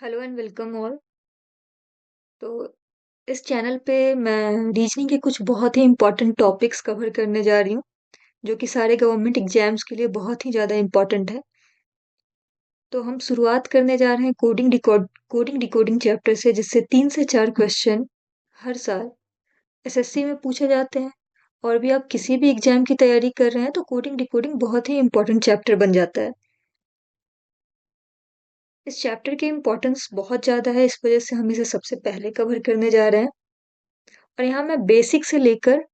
Hello and welcome all. तो इस channel पे मैं रीजनिंग के कुछ बहुत ही इम्पोर्टेंट टॉपिक्स कवर करने जा रही हूँ जो कि सारे गवर्नमेंट एग्जाम्स के लिए बहुत ही ज़्यादा इम्पोर्टेंट है। तो हम शुरुआत करने जा रहे हैं कोडिंग डिकोडिंग चैप्टर से, जिससे 3 से 4 क्वेश्चन हर साल एसएससी में पूछे जाते हैं। और भी आप किसी भी एग्जाम की तैयारी कर रहे हैं तो कोडिंग डिकोडिंग बहुत ही इम्पोर्टेंट चैप्टर बन जाता है। इस चैप्टर की इम्पोर्टेंस बहुत ज़्यादा है, इस वजह से हम इसे सबसे पहले कवर करने जा रहे हैं। और यहाँ मैं बेसिक से लेकर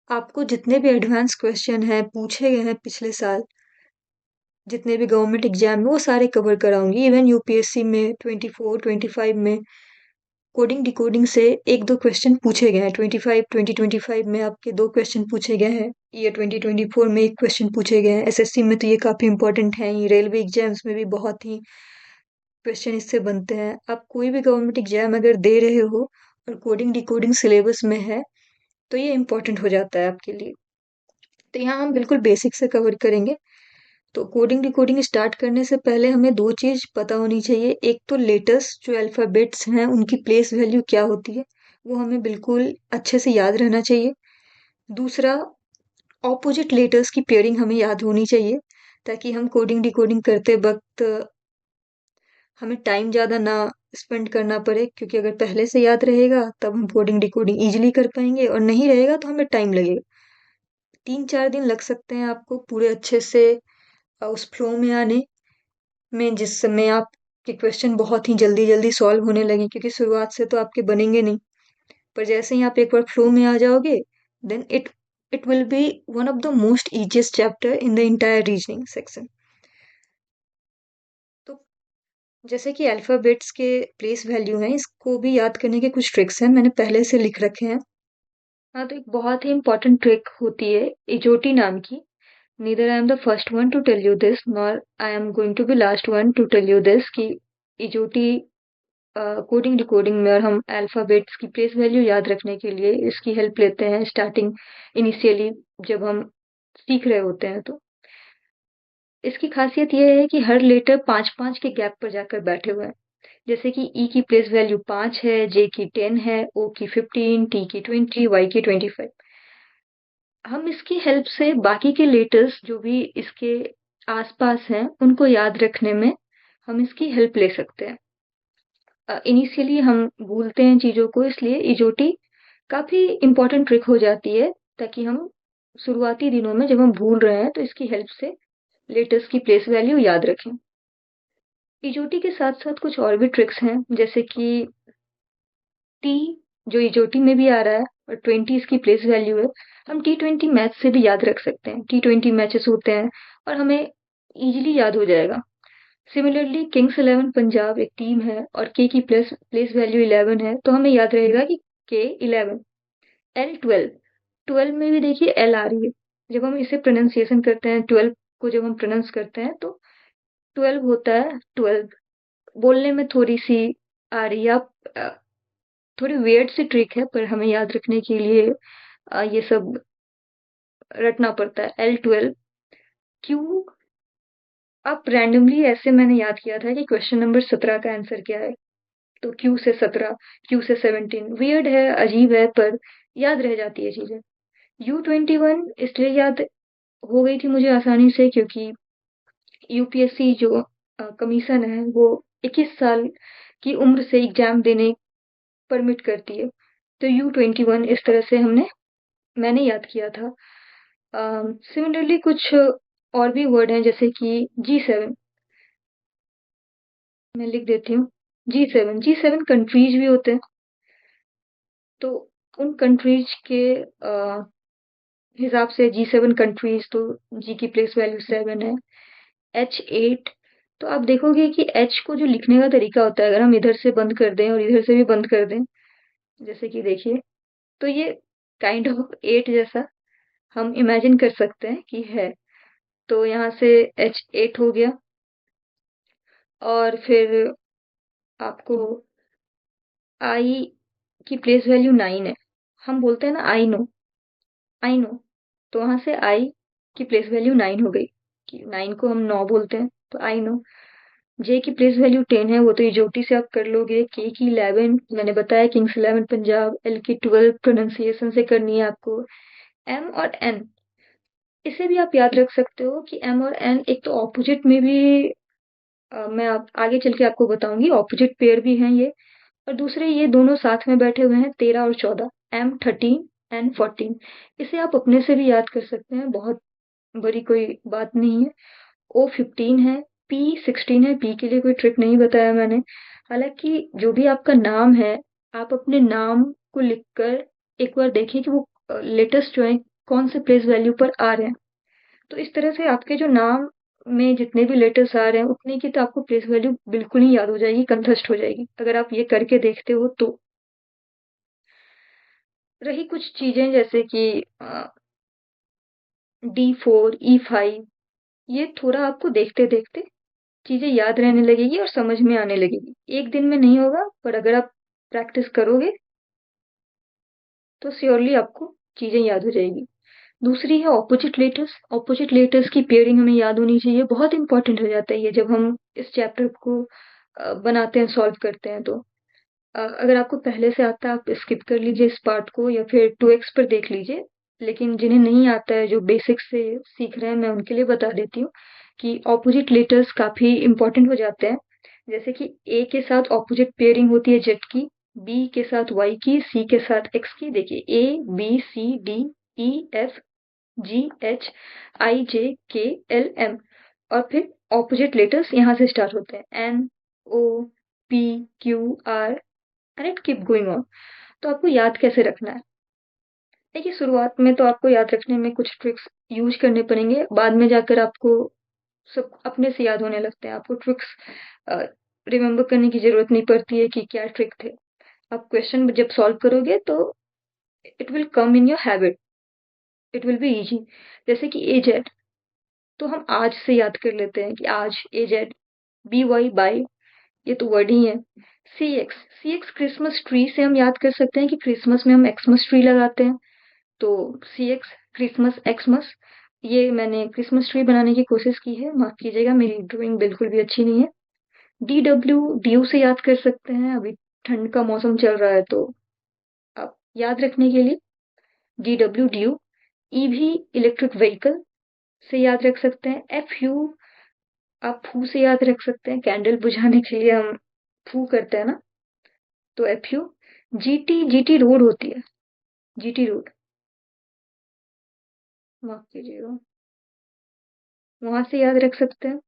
आपको जितने भी एडवांस क्वेश्चन हैं पूछे गए हैं पिछले साल, जितने भी गवर्नमेंट एग्जाम में, वो सारे कवर कराऊंगी। इवन यूपीएससी में 24 25 में कोडिंग डिकोडिंग से एक दो क्वेश्चन पूछे गए हैं। 2025 में आपके 2 क्वेश्चन पूछे गए हैं। ईयर 2024 में एक क्वेश्चन पूछे गए हैं। एसएससी में तो ये काफी इंपॉर्टेंट है ही, रेलवे एग्जाम्स में भी बहुत ही क्वेश्चन इससे बनते हैं। आप कोई भी गवर्नमेंट एग्जाम अगर दे रहे हो और कोडिंग डिकोडिंग सिलेबस में है तो ये इम्पोर्टेंट हो जाता है आपके लिए। तो यहाँ हम बिल्कुल बेसिक से कवर करेंगे। तो कोडिंग डिकोडिंग स्टार्ट करने से पहले हमें दो चीज पता होनी चाहिए। एक तो लेटर्स जो अल्फाबेट्स हैं उनकी प्लेस वैल्यू क्या होती है, वो हमें बिल्कुल अच्छे से याद रहना चाहिए। दूसरा, ऑपोजिट लेटर्स की पेयरिंग हमें याद होनी चाहिए, ताकि हम कोडिंग डिकोडिंग करते वक्त हमें टाइम ज़्यादा ना स्पेंड करना पड़े। क्योंकि अगर पहले से याद रहेगा तब हम कोडिंग डिकोडिंग इजीली कर पाएंगे, और नहीं रहेगा तो हमें टाइम लगेगा। 3 4 दिन लग सकते हैं आपको पूरे अच्छे से उस फ्लो में आने में, जिस समय आपके क्वेश्चन बहुत ही जल्दी जल्दी सॉल्व होने लगे। क्योंकि शुरुआत से तो आपके बनेंगे नहीं, पर जैसे ही आप एक बार फ्लो में आ जाओगे, then it will be one of the most easiest chapter in the entire reasoning section. तो जैसे कि अल्फाबेट्स के प्लेस वैल्यू हैं, इसको भी याद करने के कुछ ट्रिक्स हैं, मैंने पहले से लिख रखे हैं। हाँ, तो एक बहुत ही इंपॉर्टेंट ट्रिक होती है इजोटी नाम की। Neither I am the first one to tell you this, nor I am going to be last one to tell you this कि इजोटी कोडिंग डिकोडिंग में, और हम अल्फाबेट्स की प्लेस वैल्यू याद रखने के लिए इसकी हेल्प लेते हैं स्टार्टिंग इनिशियली, जब हम सीख रहे होते हैं। तो इसकी खासियत यह है कि हर लेटर 5 5 के गैप पर जाकर बैठे हुए हैं। जैसे कि ई की प्लेस वैल्यू 5 है, जे की 10 है, ओ की 15, टी की 20, वाई की 25। हम इसकी हेल्प से बाकी के लेटर्स जो भी इसके आसपास हैं उनको याद रखने में हम इसकी हेल्प ले सकते हैं। इनिशियली हम भूलते हैं चीज़ों को, इसलिए इजोटी काफ़ी इम्पोर्टेंट ट्रिक हो जाती है, ताकि हम शुरुआती दिनों में जब हम भूल रहे हैं तो इसकी हेल्प से लेटर्स की प्लेस वैल्यू याद रखें। इजोटी के साथ साथ कुछ और भी ट्रिक्स हैं, जैसे कि टी जो इजोटी में भी आ रहा है और 20 इसकी प्लेस वैल्यू है। हम T20 मैच से भी याद रख सकते हैं। T20 मैचेस होते हैं और हमें इजीली याद हो जाएगा। सिमिलरली किंग्स 11 पंजाब एक टीम है और के की प्लेस प्लेस वैल्यू 11 है, तो हमें याद रहेगा कि के 11। एल 12, 12 में भी देखिए एल आ रही है। जब हम इसे प्रोनाउंसिएशन करते हैं, 12 को जब हम प्रोनाउंस करते हैं तो 12 होता है 12। बोलने में थोड़ी सी आ रही है, आप थोड़ी वियर्ड सी ट्रिक है, पर हमें याद रखने के लिए ये सब रटना पड़ता है। L12 Q. अब रैंडमली ऐसे मैंने याद किया था कि क्वेश्चन नंबर 17 का आंसर क्या है, तो क्यू से 17, क्यू से 17। वियर्ड है, अजीब है, पर याद रह जाती है चीजें। U21 इसलिए याद हो गई थी मुझे आसानी से, क्योंकि यूपीएससी जो कमीशन है वो 21 साल की उम्र से एग्जाम देने परमिट करती है। तो U21 इस तरह से मैंने याद किया था। सिमिलरली कुछ और भी वर्ड हैं, जैसे कि G7। मैं लिख देती हूँ G7 कंट्रीज भी होते हैं। तो उन कंट्रीज के हिसाब से G7 कंट्रीज, तो जी की प्लेस वैल्यू 7 है। H8, तो आप देखोगे कि एच को जो लिखने का तरीका होता है, अगर हम इधर से बंद कर दें और इधर से भी बंद कर दें, जैसे कि देखिए, तो ये काइंड ऑफ 8 जैसा हम इमेजिन कर सकते हैं कि है। तो यहाँ से H8 हो गया। और फिर आपको आई की प्लेस वैल्यू 9 है। हम बोलते हैं ना आई नो, आई नो, तो वहां से आई की प्लेस वैल्यू 9 हो गई। कि 9 को हम 9 बोलते हैं, तो आई नो। जे की प्लेस वैल्यू 10 है, वो तो इजोटी से आप कर लोगे। के की 11 मैंने बताया किंग्स 11 पंजाब। एल की 12 प्रोनाउंसिएशन से करनी है आपको। एम और एन, इसे भी आप याद रख सकते हो कि एम और एन एक तो ऑपोजिट में भी मैं आप आगे चल के आपको बताऊंगी, ऑपोजिट पेयर भी हैं ये। और दूसरे ये दोनों साथ में बैठे हुए हैं, 13 और 14, M13 N14। इसे आप अपने से भी याद कर सकते हैं, बहुत बड़ी कोई बात नहीं है। O15 है, P16 है। पी के लिए कोई ट्रिक नहीं बताया मैंने। हालांकि जो भी आपका नाम है, आप अपने नाम को लिखकर एक बार देखिए कि वो लेटेस्ट जो है कौन से प्लेस वैल्यू पर आ रहे हैं। तो इस तरह से आपके जो नाम में जितने भी लेटर्स आ रहे हैं, उतने की तो आपको प्लेस वैल्यू बिल्कुल ही याद हो जाएगी, कंठस्थ हो जाएगी, अगर आप ये करके देखते हो तो। रही कुछ चीजें जैसे कि D4 E5, ये थोड़ा आपको देखते देखते चीजें याद रहने लगेगी और समझ में आने लगेगी। एक दिन में नहीं होगा, पर अगर आप प्रैक्टिस करोगे तो श्योरली आपको चीजें याद हो जाएगी। दूसरी है ऑपोजिट लेटर्स। ऑपोजिट लेटर्स की पेयरिंग हमें याद होनी चाहिए, बहुत इंपॉर्टेंट हो जाता है ये जब हम इस चैप्टर को बनाते हैं, सॉल्व करते हैं तो। अगर आपको पहले से आता है आप स्किप कर लीजिए इस पार्ट को, या फिर 2x पर देख लीजिए। लेकिन जिन्हें नहीं आता है, जो बेसिक से सीख रहे हैं, मैं उनके लिए बता देती हूँ कि ऑपोजिट लेटर्स काफी इंपॉर्टेंट हो जाते हैं। जैसे कि ए के साथ ऑपोजिट पेयरिंग होती है जेड की, बी के साथ वाई की, सी के साथ एक्स की। देखिए ABCDEFGHIJKLM, और फिर ऑपोजिट लेटर्स यहाँ से स्टार्ट होते हैं, NOPQR, and it keep going on. तो आपको याद कैसे रखना है? देखिए, शुरुआत में तो आपको याद रखने में कुछ ट्रिक्स यूज करने पड़ेंगे, बाद में जाकर आपको सब अपने से याद होने लगते हैं। आपको ट्रिक्स रिमेम्बर करने की जरूरत नहीं पड़ती है कि क्या ट्रिक थे। आप क्वेश्चन जब सॉल्व करोगे तो it will come in your habit, it will be easy. जैसे कि एजेड, तो हम आज से याद कर लेते हैं कि आज एजेड। BY बाय, ये तो वर्ड ही है। सी एक्स क्रिसमस ट्री से हम याद कर सकते हैं कि क्रिसमस में हम एक्समस ट्री लगाते हैं, तो CX क्रिसमस एक्समस। ये मैंने क्रिसमस ट्री बनाने की कोशिश की है, माफ कीजिएगा मेरी ड्राइंग बिल्कुल भी अच्छी नहीं है। DW से याद कर सकते हैं, अभी ठंड का मौसम चल रहा है तो आप याद रखने के लिए DW। EV इलेक्ट्रिक व्हीकल से याद रख सकते हैं। FU आप फू से याद रख सकते हैं, कैंडल बुझाने के लिए हम फू करते हैं ना, तो FU। GT रोड होती है, GT रोड, माफ कीजिएगा, वहां से याद रख सकते हैं।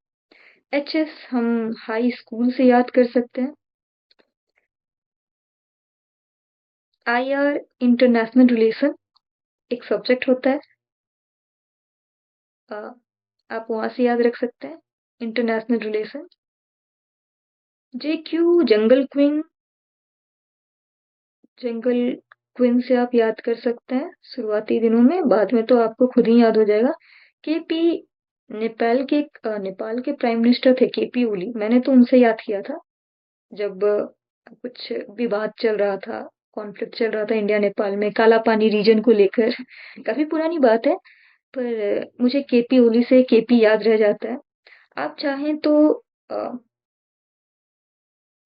HS हम हाई स्कूल से याद कर सकते हैं। IR इंटरनेशनल रिलेशन, एक सब्जेक्ट होता है, अ, आप वहां से याद रख सकते हैं, इंटरनेशनल रिलेशन। JQ जंगल क्वीन, जंगल क्वीन से आप याद कर सकते हैं शुरुआती दिनों में, बाद में तो आपको खुद ही याद हो जाएगा। KP नेपाल के प्राइम मिनिस्टर थे, KP ओली। मैंने तो उनसे याद किया था जब कुछ विवाद चल रहा था, कॉन्फ्लिक्ट चल रहा था इंडिया नेपाल में, काला पानी रीजन को लेकर। काफी पुरानी बात है, पर मुझे KP ओली से KP याद रह जाता है। आप चाहें तो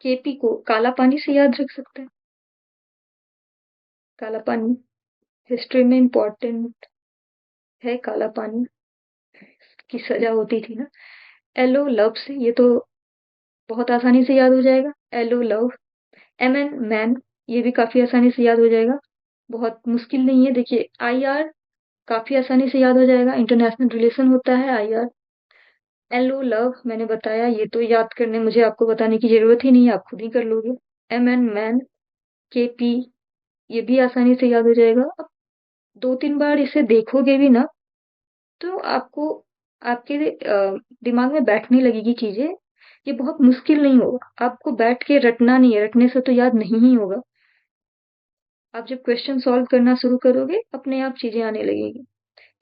KP को काला पानी से याद रख सकते हैं। काला पानी हिस्ट्री में इम्पोर्टेंट है, काला पानी की सजा होती थी ना। LO लव से, ये तो बहुत आसानी से याद हो जाएगा, LO लव। MN मैन, ये भी काफी आसानी से याद हो जाएगा, बहुत मुश्किल नहीं है। देखिए IR काफी आसानी से याद हो जाएगा, इंटरनेशनल रिलेशन होता है IR। LO लव मैंने बताया, ये तो याद करने मुझे आपको बताने की जरूरत ही नहीं है, आप खुद ही कर लोगे। MN मैन, KP, ये भी आसानी से याद हो जाएगा। अब 2-3 बार इसे देखोगे भी ना, तो आपको आपके दिमाग में बैठने लगेगी चीजें। ये बहुत मुश्किल नहीं होगा, आपको बैठ के रटना नहीं है, रटने से तो याद नहीं ही होगा। आप जब क्वेश्चन सॉल्व करना शुरू करोगे, अपने आप चीजें आने लगेगी।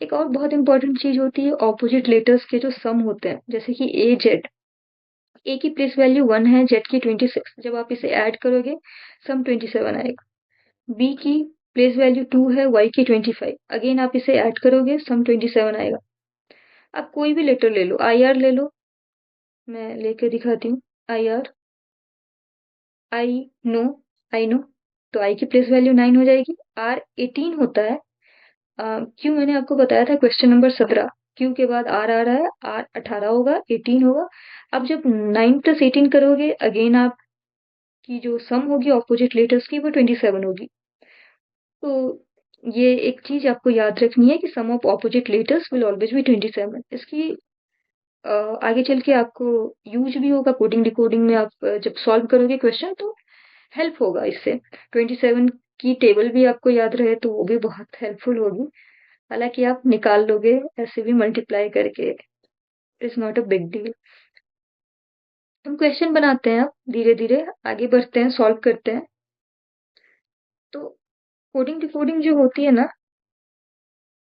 एक और बहुत इंपॉर्टेंट चीज होती है ऑपोजिट लेटर्स के जो सम होते हैं, जैसे कि AZ। ए की प्लेस वैल्यू 1 है, जेड की 26, जब आप इसे ऐड करोगे सम 27 आएगा। बी की प्लेस वैल्यू 2 है, वाई की 25, अगेन आप इसे ऐड करोगे सम 27 आएगा। आप कोई भी लेटर ले लो, IR ले लो, मैं लेके दिखाती हूँ। I R, I know, I know, तो आई की प्लेस वैल्यू 9 हो जाएगी। आर 18 होता है। क्यों, मैंने आपको बताया था क्वेश्चन नंबर 17, क्यू के बाद आर आ रहा है, आर 18 होगा, 18 होगा। अब जब 9 प्लस 18 करोगे, अगेन आपकी जो सम होगी ऑपोजिट लेटर्स की वो 27 होगी। तो ये एक चीज आपको याद रखनी है कि sum of opposite letters will always be 27। इसकी अ, आगे चल के आपको यूज भी होगा कोडिंग डिकोडिंग में। आप जब सॉल्व करोगे क्वेश्चन तो हेल्प होगा इससे। 27 की टेबल भी आपको याद रहे तो वो भी बहुत हेल्पफुल होगी। हालांकि आप निकाल लोगे ऐसे भी मल्टीप्लाई करके, is not a big deal. हम क्वेश्चन बनाते हैं, अब धीरे धीरे आगे बढ़ते हैं, सॉल्व करते हैं। तो कोडिंग डिकोडिंग जो होती है ना,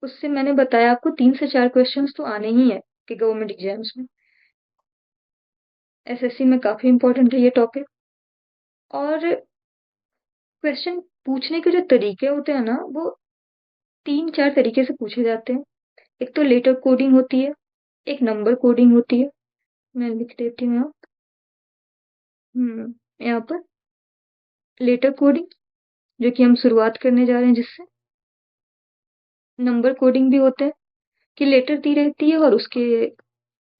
उससे मैंने बताया आपको 3 से 4 क्वेश्चंस तो आने ही है कि गवर्नमेंट एग्जाम्स में, एसएससी में काफी इंपॉर्टेंट है ये टॉपिक। और क्वेश्चन पूछने के जो तरीके होते हैं ना, वो 3 4 तरीके से पूछे जाते हैं। एक तो लेटर कोडिंग होती है, एक नंबर कोडिंग होती है। मैं लिख देती हूँ यहाँ। यहाँ पर लेटर कोडिंग, जो कि हम शुरुआत करने जा रहे हैं जिससे। नंबर कोडिंग भी होते हैं कि लेटर दी रहती है और उसके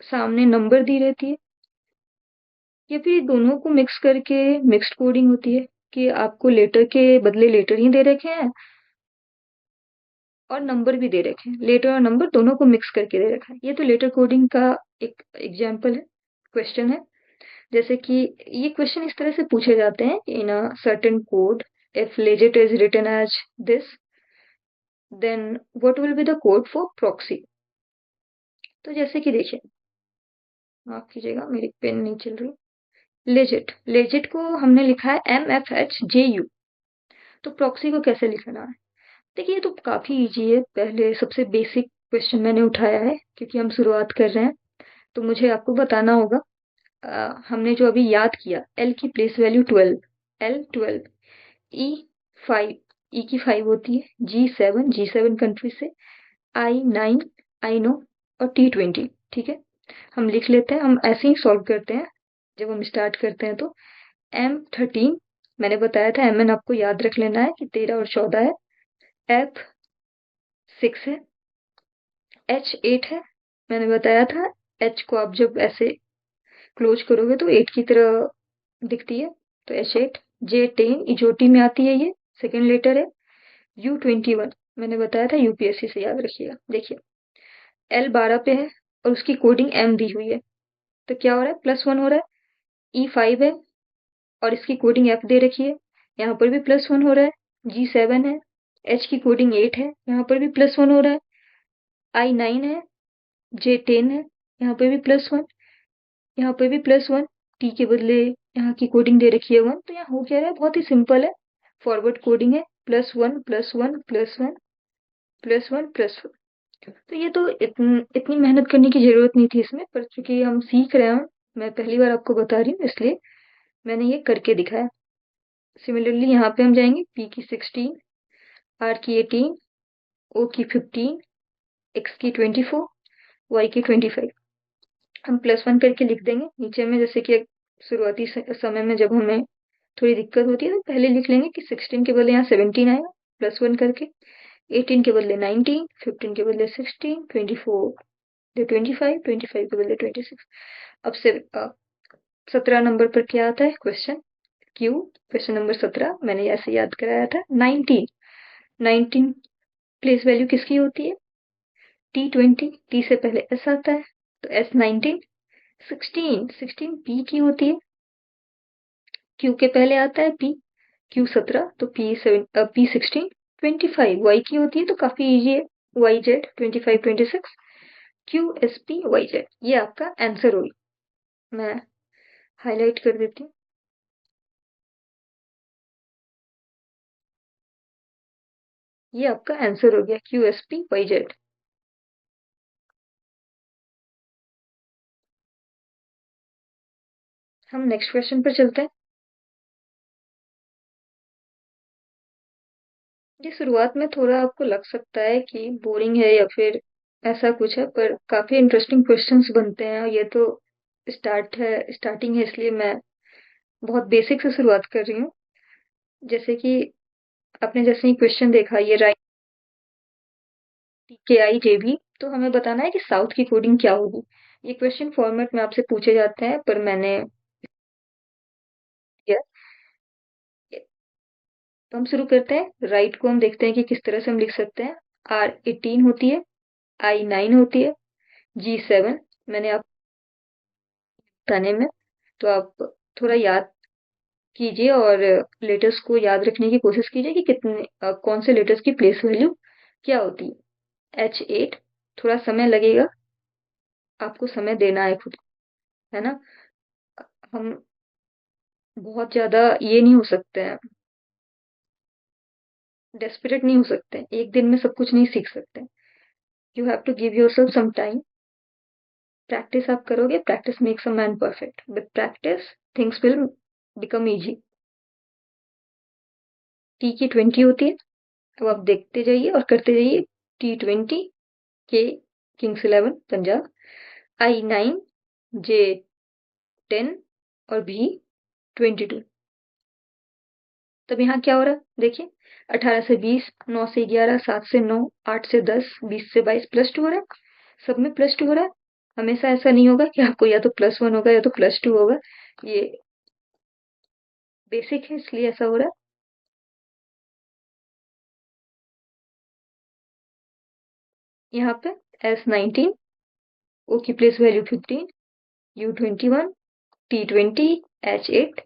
सामने नंबर दी रहती है। या फिर दोनों को मिक्स करके मिक्स्ड कोडिंग होती है कि आपको लेटर के बदले लेटर ही दे रखे हैं और नंबर भी दे रखे हैं, लेटर और नंबर दोनों को मिक्स करके दे रखा है। ये तो लेटर कोडिंग का एक एग्जाम्पल है, क्वेश्चन है। जैसे कि ये क्वेश्चन इस तरह से पूछे जाते हैं, in a certain code, if legit is written as this, then what will be the code for proxy। तो जैसे कि देखिए, माफ कीजिएगा मेरी पेन नहीं चल रही। लेजिट, लेजिट को हमने लिखा है MFHJU। तो प्रॉक्सी को कैसे लिखना है? देखिए ये तो काफी इजी है। पहले सबसे बेसिक क्वेश्चन मैंने उठाया है क्योंकि हम शुरुआत कर रहे हैं, तो मुझे आपको बताना होगा। हमने जो अभी याद किया, एल की प्लेस वैल्यू 12, एल 12, ई 5, ई की 5 होती है, जी 7, जी 7 कंट्री से, आई 9, आई नो, और T20। ठीक है, हम लिख लेते हैं, हम ऐसे ही सॉल्व करते हैं। जब हम स्टार्ट करते हैं तो M13, मैंने बताया था MN आपको याद रख लेना है कि 13 और 14 है। F6 है, H8 है, मैंने बताया था H को आप जब ऐसे क्लोज करोगे तो 8 की तरह दिखती है, तो H8। J10 इजोटी में आती है, ये सेकेंड लेटर है। U21 मैंने बताया था यूपीएससी से याद रखिएगा। देखिए L12 पे है और उसकी कोडिंग M दी हुई है, तो क्या हो रहा है, +1 हो रहा है। E5 है और इसकी कोडिंग F दे रखी है, यहाँ पर भी +1 हो रहा है। G7 है, H की कोडिंग 8 है, यहाँ पर भी +1 हो रहा है। I9 है, J10 है, यहाँ पर भी +1, यहाँ पर भी +1। T के बदले यहाँ की कोडिंग दे रखी है 1, तो यहाँ हो क्या रहा है, बहुत ही सिंपल है, फॉरवर्ड कोडिंग है, +1 +1 +1 +1 +1। तो ये तो इतनी मेहनत करने की जरूरत नहीं थी इसमें, पर चूंकि हम सीख रहे हैं, मैं पहली बार आपको बता रही हूँ इसलिए मैंने ये करके दिखाया। सिमिलरली यहाँ पे हम जाएंगे, P की 16, R की 18, O की 15, X की 24, Y की 25। हम +1 करके लिख देंगे नीचे में, जैसे कि शुरुआती समय में जब हमें थोड़ी दिक्कत होती है तो पहले लिख लेंगे कि 16 के बदले यहाँ 17 आएगा, +1 करके। 18 के बदले 19, 15 के बदले 16, 24 25, 25 के बदले 26। अब से 17 नंबर पर क्या आता है क्वेश्चन, क्यू। क्वेश्चन नंबर 17 मैंने ऐसे याद कराया था। 19, 19 प्लेस वैल्यू किसकी होती है, T20, T से पहले S आता है तो S19। 16, 16 P की होती है, Q के पहले आता है P, Q17 तो P16। 25 Y की होती है, तो काफी इजी है, YZ 25 26, QSPYZ। ये आपका आंसर होगी। मैं हाईलाइट कर देती हूँ, ये आपका आंसर हो गया, QSPYZ। हम नेक्स्ट क्वेश्चन पर चलते हैं। ये शुरुआत में थोड़ा आपको लग सकता है कि बोरिंग है या फिर ऐसा कुछ है, पर काफी इंटरेस्टिंग क्वेश्चंस बनते हैं ये तो स्टार्टिंग है, इसलिए मैं बहुत बेसिक से शुरुआत कर रही हूँ। जैसे कि आपने जैसे ही क्वेश्चन देखा, ये राइट KIJB, तो हमें बताना है कि साउथ की कोडिंग क्या होगी। ये क्वेश्चन फॉर्मेट में आपसे पूछे जाते हैं, पर मैंने किया। तो हम शुरू करते हैं। राइट को हम देखते हैं कि किस तरह से हम लिख सकते हैं। R18 होती है, I9 होती है, G7 मैंने आप बताने में, तो आप थोड़ा याद कीजिए और लेटर्स को याद रखने की कोशिश कीजिए कि कौन से लेटर्स की प्लेस वैल्यू क्या होती है। H8, थोड़ा समय लगेगा, आपको समय देना है खुद को, है ना। हम बहुत ज्यादा ये नहीं हो सकते हैं, डेस्परेट नहीं हो सकते, एक दिन में सब कुछ नहीं सीख सकते। You have to give yourself some time. Practice आप करोगे, practice makes a man perfect, with practice things will become easy. T की 20 होती है, अब आप देखते जाइए और करते जाइए। T20, के किंग्स 11 पंजाब, I9, J10 और B22। तब यहाँ क्या हो रहा है देखिए, 18 से 20, 9 से 11, 7 से 9, 8 से 10, 20 से 22, +2 हो रहा है। सब में +2 हो रहा है। हमेशा ऐसा नहीं होगा कि आपको या तो +1 होगा या तो +2 होगा। ये बेसिक है, इसलिए ऐसा हो रहा है। यहाँ पे S19, O की place value 15, U21, T20, H8।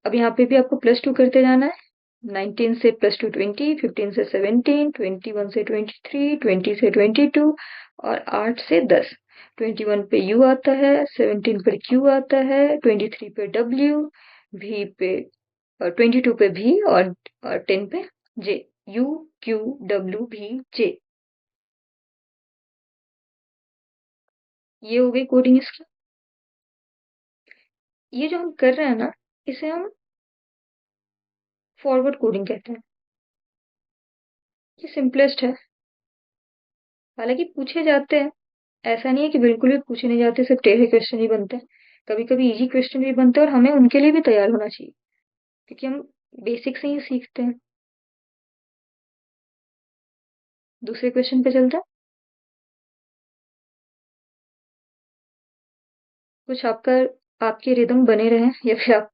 अब यहाँ पे भी आपको +2 करते जाना है। 19 से +2 20, 15 से 17, 21 से 23, 20 से 22 और 8 से 10। 21 पे U आता है, 17 पे Q आता है, 23 पे W, V पे, और 22 पे V, और 10 पे J। U, Q, W, V, J। ये हो गई कोडिंग इसकी। ये जो हम कर रहे हैं ना, इसे हम फॉरवर्ड कोडिंग कहते हैं। ये सिंपलेस्ट है। हालांकि पूछे जाते हैं, ऐसा नहीं है कि बिल्कुल भी पूछे नहीं जाते, सिर्फ टेढ़े क्वेश्चन ही बनते हैं। कभी कभी इजी क्वेश्चन भी बनते हैं, और हमें उनके लिए भी तैयार होना चाहिए, क्योंकि हम बेसिक से ही सीखते हैं। दूसरे क्वेश्चन पे चलते हैं। कुछ आपके रिदम बने रहे, या फिर आप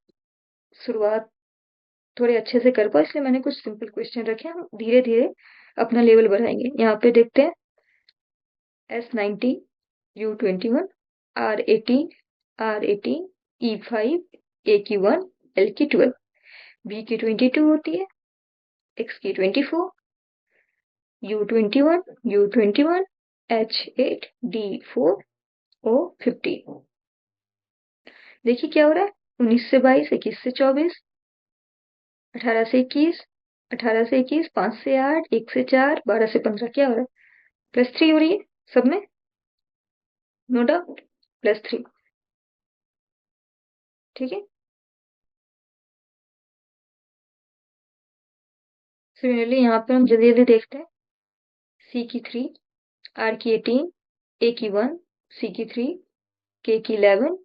शुरुआत थोड़े अच्छे से कर पाओ, इसलिए मैंने कुछ सिंपल क्वेश्चन रखे हैं। हम धीरे धीरे अपना लेवल बढ़ाएंगे। यहाँ पे देखते हैं। S19, U21, R18, R18, E5, A की 1, L की 12, B की 22 होती है, X की 24, U21, U21, H8, D4, O15। देखिए क्या हो रहा है। 19 से 22, 21 से 24, 18 से 21, 18 से 21, 5 से 8, 1 से 4, 12 से 15। क्या हो रहा है, +3 हो रही है सब में, नो डाउट, +3। ठीक है। सिमिलरली यहाँ पे हम जल्दी जल्दी देखते हैं। C की 3, R की 18, A की 1, C की 3, K की 11,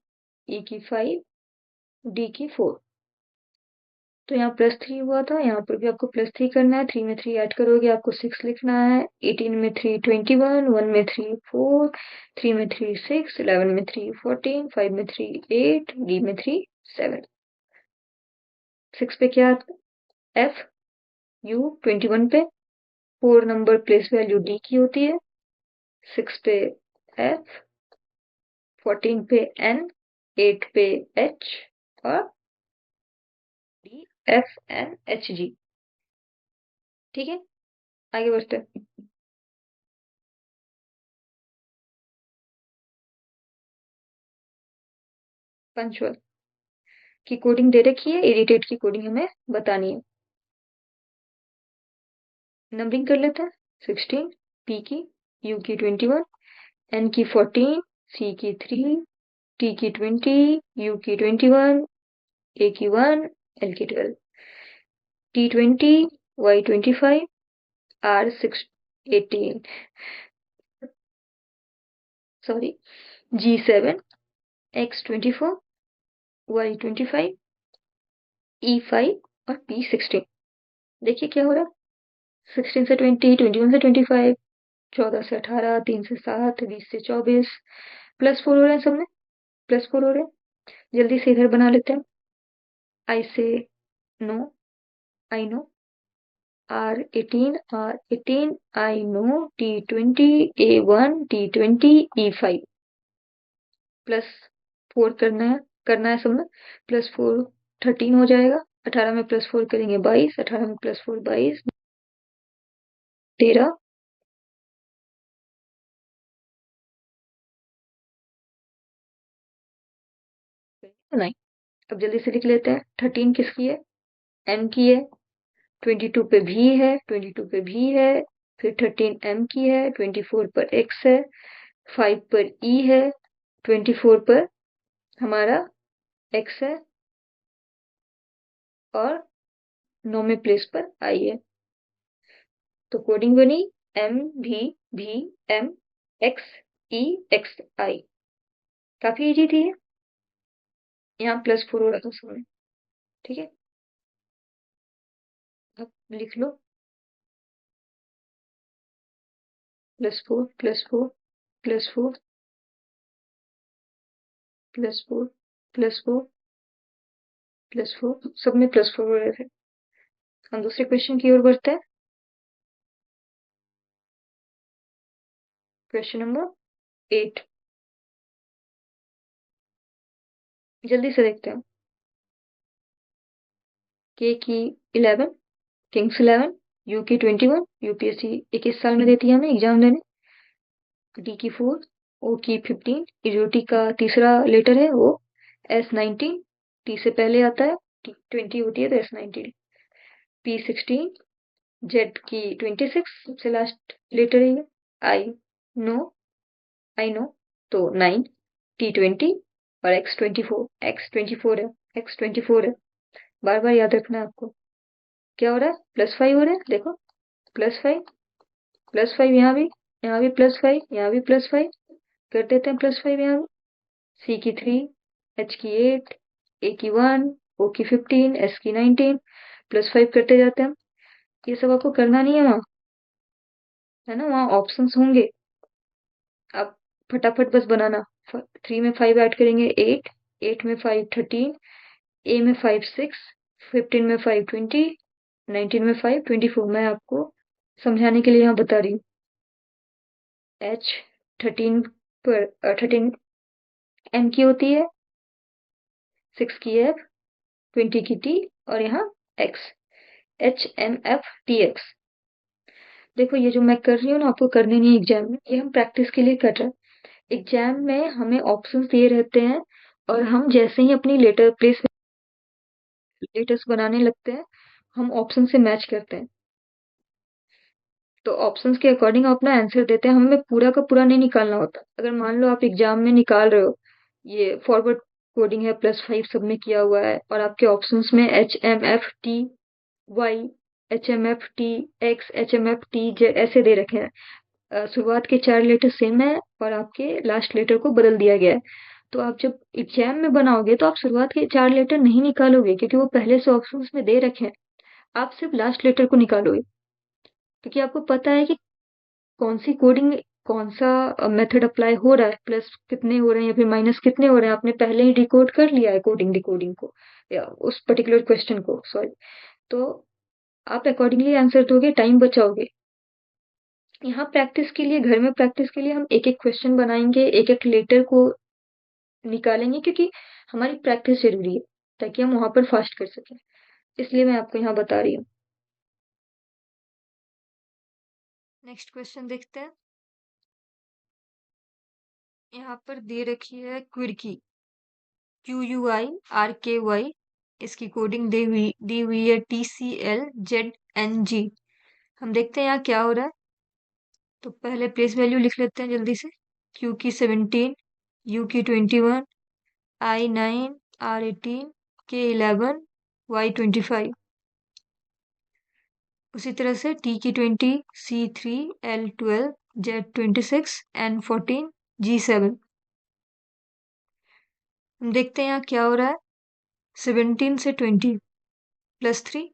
E की 5, D की 4। तो यहाँ +3 हुआ था, यहाँ पर भी आपको +3 करना है। 3 में 3 ऐड करोगे, आपको 6 लिखना है। 18 में 3 21, 1 में 3 4, 3 में 3 6, 11 में 3 14, 5 में 3 8, D में 3 7। 6 पे क्या आता है, F, U 21 पे 4 नंबर प्लेस वैल्यू D की होती है। 6 पे F, 14 पे N, 8 पे H, और D, F, N, H, G। ठीक है, आगे बढ़ते हैं। पंचुअल की कोडिंग दे रखी है, इरिटेट की कोडिंग हमें बतानी है। नंबरिंग कर लेते हैं। 16, P की, U की 21, N की 14, C की 3, T की 20, U की 21, A की 1, L की 12, T20, Y 25, R 6 18, sorry, G7, X24, Y25, E5 और P16। देखिए क्या हो रहा है, 16 से 20, 21 से 25, 14 से 18, 3 से 7, 20 से 24, +4 हो रहे हैं सब में, +4 हो रहे हैं। जल्दी से इधर बना लेते हैं। I से no, I no, R18, R18, I no, T20, A1, T20, E5, +4 करना है सब में, +4 13 हो जाएगा। 18 में +4 करेंगे 22, 18 में +4 22, 13, नहीं। अब जल्दी से लिख लेते हैं। 13 किसकी है, M की है। 22 पे भी है, 22 पे भी है। फिर 13 M की है, 24 पर X है, 5 पर E है, 24 पर हमारा X है, और 9वें प्लेस पर I है। तो कोडिंग बनी MVVMXEXI। काफी इजी थी ये। यहाँ +4 हो रहा था समय। ठीक है, अब लिख लो, +4 +4 +4 +4 +4 +4, सब में +4 हो रहे थे। हम दूसरे क्वेश्चन की ओर बढ़ते हैं। क्वेश्चन नंबर 8, जल्दी से देखते हैं। के की 11, किंग्स 11, यू की 21, यूपीएससी 21 साल में देती है हमें एग्जाम देने। डी की 4, ओ की 15, जो टी का तीसरा लेटर है वो S19, टी से पहले आता है, टी 20 होती है तो S19। P16, जेड की 26, सबसे लास्ट लेटर है ये। आई नो, आई नो, तो 9, T20 और X24 है, X24 है। बार बार याद रखना है आपको। क्या हो रहा है, +5 हो रहा है, देखो, +5, +5 यहाँ भी +5, यहाँ भी +5, कर देते हैं +5 यहाँ भी। सी की 3, एच की 8, ए की 1, ओ की 15, एस की 19, +5 करते जाते हैं। ये सब आपको करना नहीं है वहाँ, है ना, वहाँ ऑप्शंस होंगे, आप फटाफट बस बनाना। 3 में 5 ऐड करेंगे 8, 8 में 5 13, ए में 5 6, 15 में 5 20, 19 में 5 24। मैं आपको समझाने के लिए यहाँ बता रही हूँ। एच 13 पर 13 एम की होती है, 6 की एफ, 20 की टी, और यहाँ एक्स, HMFTX। देखो ये जो मैं कर रही हूँ ना, आपको करने नहीं एग्जाम में, ये हम प्रैक्टिस के लिए कर रहे हैं। एग्जाम में हमें ऑप्शंस दिए रहते हैं, और हम जैसे ही अपनी लेटर प्लेस लेटर्स बनाने लगते हैं, हम ऑप्शन से मैच करते हैं। तो ऑप्शंस के अकॉर्डिंग हम अपना आंसर देते हैं, हमें पूरा का पूरा नहीं निकालना होता। अगर मान लो आप एग्जाम में निकाल रहे हो, ये फॉरवर्ड कोडिंग है, +5 सब में किया हुआ है, और आपके ऑप्शंस में HMFTY, HMFTX, HMFT ऐसे दे रखे हैं। शुरुआत के 4 लेटर सेम है, और आपके लास्ट लेटर को बदल दिया गया है। तो आप जब एग्जाम में बनाओगे तो आप शुरुआत के 4 लेटर नहीं निकालोगे, क्योंकि वो पहले से ऑप्शंस में दे रखे हैं। आप सिर्फ लास्ट लेटर को निकालोगे, क्योंकि आपको पता है कि कौन सी कोडिंग, कौन सा मेथड अप्लाई हो रहा है, प्लस कितने हो रहे हैं या फिर माइनस कितने हो रहे हैं, आपने पहले ही डिकोड कर लिया है कोडिंग डिकोडिंग को, या उस पर्टिकुलर क्वेश्चन को, सॉरी। तो आप अकॉर्डिंगली आंसर दोगे, टाइम बचाओगे। यहाँ प्रैक्टिस के लिए, घर में प्रैक्टिस के लिए हम एक एक क्वेश्चन बनाएंगे, एक एक लेटर को निकालेंगे, क्योंकि हमारी प्रैक्टिस जरूरी है, ताकि हम वहां पर फास्ट कर सकें। इसलिए मैं आपको यहाँ बता रही हूँ। नेक्स्ट क्वेश्चन देखते हैं। यहाँ पर दे रखी है क्विरकी, QUIRKY, इसकी कोडिंग दी हुई है TCLZNG। हम देखते हैं यहाँ क्या हो रहा है। तो पहले प्लेस वैल्यू लिख लेते हैं जल्दी से। Q की 17, U की 21, I9, R18, K11, Y25। उसी तरह से T की 20, C3, L12, Z26, N14, G7। हम देखते हैं यहाँ क्या हो रहा है। 17 से 20 प्लस 3,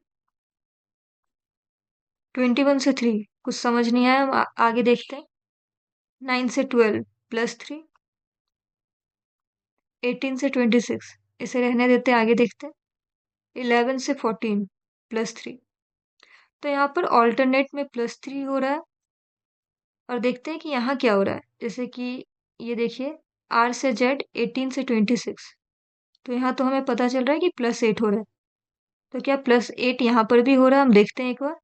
21 से 3 कुछ समझ नहीं आया, हम आगे देखते हैं। 9 से 12 प्लस 3, 18 से 26 इसे रहने देते हैं, आगे देखते हैं। 11 से 14 प्लस 3, तो यहाँ पर ऑल्टरनेट में प्लस 3 हो रहा है। और देखते हैं कि यहाँ क्या हो रहा है, जैसे कि ये देखिए, R से Z 18 से 26, तो यहाँ तो हमें पता चल रहा है कि प्लस 8 हो रहा है। तो क्या प्लस 8 यहाँ पर भी हो रहा है, हम देखते हैं एक बार।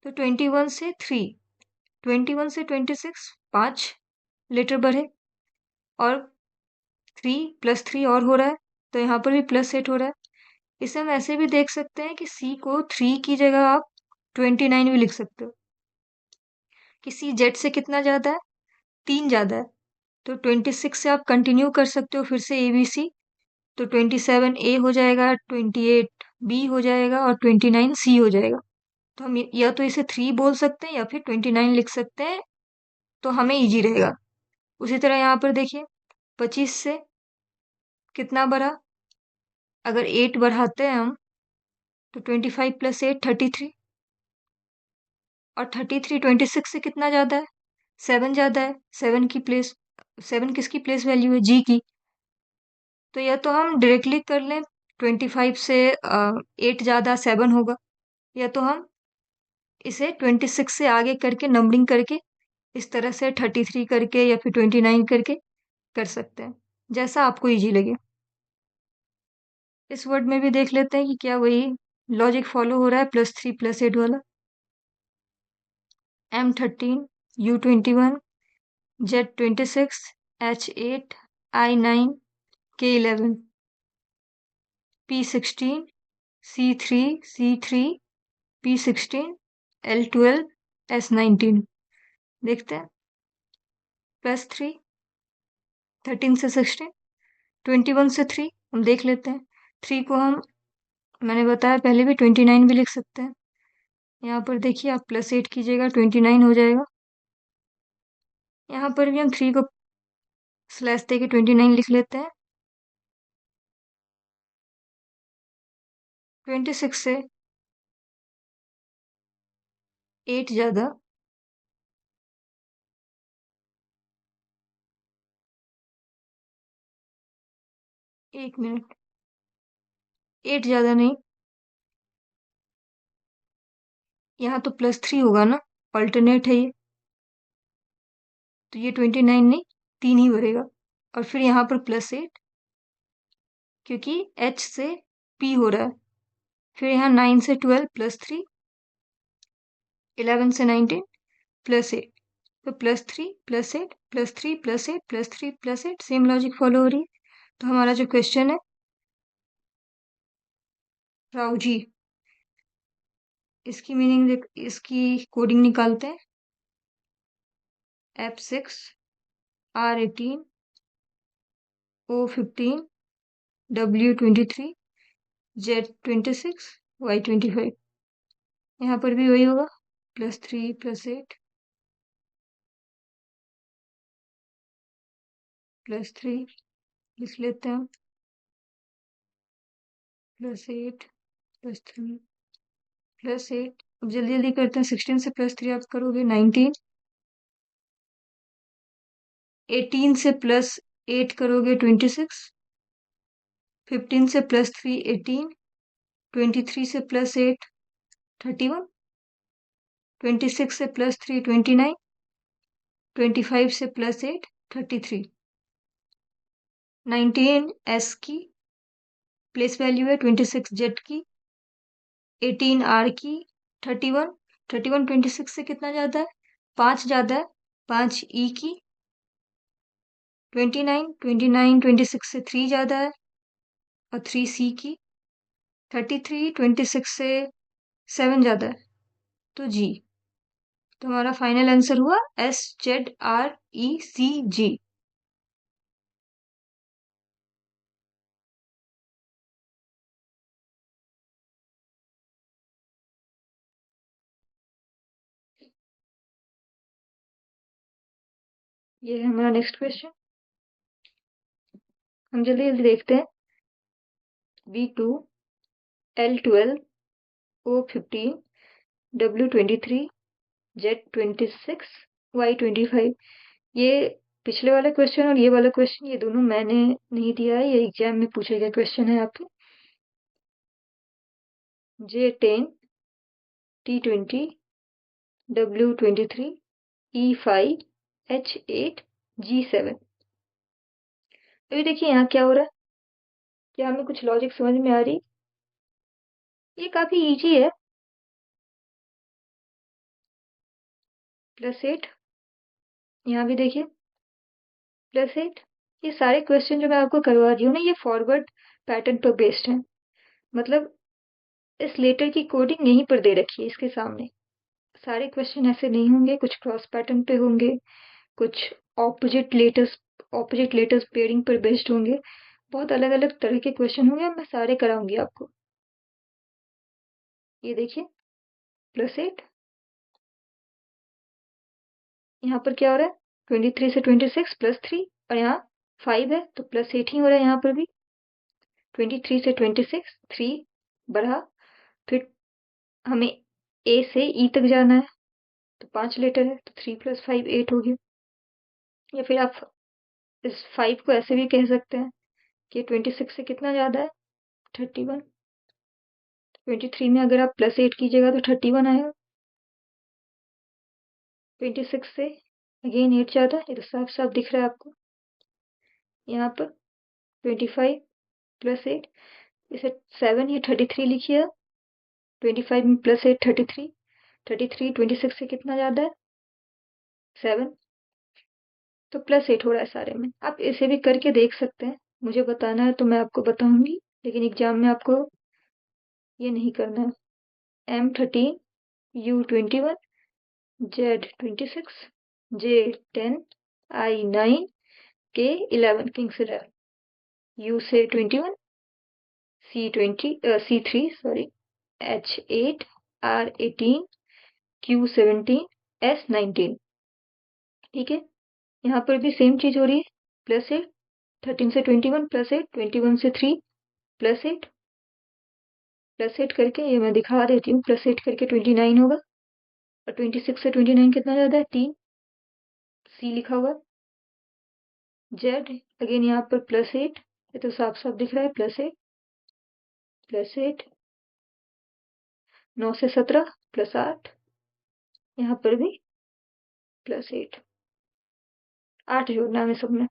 तो 21 से 3, 21 से 26 5 लेटर बढ़े, और 3 प्लस 3 और हो रहा है, तो यहाँ पर भी प्लस 8 हो रहा है। इसे हम ऐसे भी देख सकते हैं कि C को 3 की जगह आप 29 भी लिख सकते हो, कि C Z से कितना ज्यादा है, 3 ज्यादा है। तो 26 से आप कंटिन्यू कर सकते हो फिर से ABC, तो 27 A हो जाएगा, 28 B हो जाएगा, और 29 C हो जाएगा। तो हम या तो इसे 3 बोल सकते हैं या फिर 29 लिख सकते हैं, तो हमें इजी रहेगा। उसी तरह यहाँ पर देखिए, 25 से कितना बढ़ा, अगर 8 बढ़ाते हैं हम, तो 25 प्लस 8 33, और 33 26 से कितना ज्यादा है, 7 ज्यादा है। 7 किसकी प्लेस वैल्यू है, G की। तो या तो हम डायरेक्टली कर लें, 25 से 8 ज्यादा 7 होगा, या तो हम इसे 26 से आगे करके नंबरिंग करके इस तरह से 33 करके या फिर 29 करके कर सकते हैं, जैसा आपको इजी लगे। इस वर्ड में भी देख लेते हैं कि क्या वही लॉजिक फॉलो हो रहा है, +3 +8 वाला। M13 U21 Z26 H8 I9 K11 P16 C3 C3 P16 L12 S19। देखते हैं, +3, 13 से 16, 21 से 3 हम देख लेते हैं। 3 को हम, मैंने बताया पहले भी, 29 भी लिख सकते हैं। यहाँ पर देखिए, आप +8 कीजिएगा, 29 हो जाएगा। यहाँ पर भी हम 3 को स्लैश दे के 29 लिख लेते हैं। 26 से 8 ज्यादा, 1 मिनट, 8 ज्यादा नहीं, यहाँ तो +3 होगा ना, अल्टरनेट है ये, तो ये 29 नहीं, 3 ही भरेगा। और फिर यहाँ पर +8, क्योंकि H से P हो रहा है। फिर यहाँ 9 से 12 +3, 11 से 19 +8, तो +3 +8 +3 +8 +3 +8, सेम लॉजिक फॉलो हो रही है। तो हमारा जो क्वेश्चन है, राव जी, इसकी मीनिंग, इसकी कोडिंग निकालते हैं। F6 R18 O15 W23 Z26 Y25। यहाँ पर भी वही होगा, +3 +8 +3 लिख लेते हैं, +8 +3 +8। अब जल्दी जल्दी करते हैं, 16 से +3 आप करोगे 19, 18 से +8 करोगे 26, 15 से +3 18, 23 से +8 31, 26 से +3 29, 25 से +8 33। 19 S की प्लेस वैल्यू है, 26 Z की, 18 R की, 31, 26 से कितना ज्यादा है, 5 ज्यादा है, 5 E की, 29 26 से 3 ज्यादा है, और 3 C की, 33 26 से 7 ज्यादा है, तो G। तो हमारा फाइनल आंसर हुआ SZRECG। ये है हमारा नेक्स्ट क्वेश्चन। हम जल्दी जल्दी देखते हैं। V2, L12, O15, W23, Z26, Y25। ये पिछले वाला क्वेश्चन और ये वाला क्वेश्चन, ये दोनों मैंने नहीं दिया है, ये एग्जाम में पूछे गए क्वेश्चन है आपके। J10, T20, W23, E5, H8, G7। अभी देखिए यहाँ क्या हो रहा है, क्या हमें कुछ लॉजिक समझ में आ रही? ये काफी इजी है। +8, यहाँ भी देखिए +8। ये सारे क्वेश्चन जो मैं आपको करवा रही हूँ ना, ये फॉरवर्ड पैटर्न पर बेस्ड है। मतलब इस लेटर की कोडिंग यहीं पर दे रखी है इसके सामने। सारे क्वेश्चन ऐसे नहीं होंगे, कुछ क्रॉस पैटर्न पे होंगे, कुछ ऑपोजिट लेटर्स पेयरिंग पर बेस्ड होंगे। बहुत अलग अलग तरह के क्वेश्चन होंगे, मैं सारे कराऊंगी आपको। ये देखिए +8, यहाँ पर क्या हो रहा है, 23 से 26 +3, और यहाँ 5 है तो +8 ही हो रहा है। यहाँ पर भी 23 से 26 3 बढ़ा, फिर हमें ए से ई तक जाना है तो 5 लेटर है तो 3 + 5 8 हो गया। या फिर आप इस 5 को ऐसे भी कह सकते हैं कि 26 से कितना ज्यादा है, 31। 23 में अगर आप +8 कीजिएगा तो 31 आएगा। 26 से अगेन 8 ज्यादा, ये तो साफ साफ दिख रहा है आपको। यहाँ पर 25 +8, इसे 7 या 33 लिखिए। 25 में +8 33, 33 26 से कितना ज्यादा है, 7। तो +8 हो रहा है सारे में। आप इसे भी करके देख सकते हैं, मुझे बताना है तो मैं आपको बताऊंगी, लेकिन एग्जाम में आपको ये नहीं करना है। M13, U21, Z26, J10, I9, K11 king से 11, U से 21, C3 sorry, H8, R18, Q17, S19। ठीक है, यहाँ पर भी सेम चीज हो रही है। +8, 13 से 21 +8, 21 से 3 +8, +8 करके ये मैं दिखा देती हूँ। +8 करके 29 होगा, और 26 से 29 कितना ज्यादा है, 3। C लिखा हुआ। Z अगेन यहाँ पर +8, ये तो साफ साफ दिख रहा है, +8, 9 से 17 +8, यहाँ पर भी +8, 8 जोड़ना है सब में।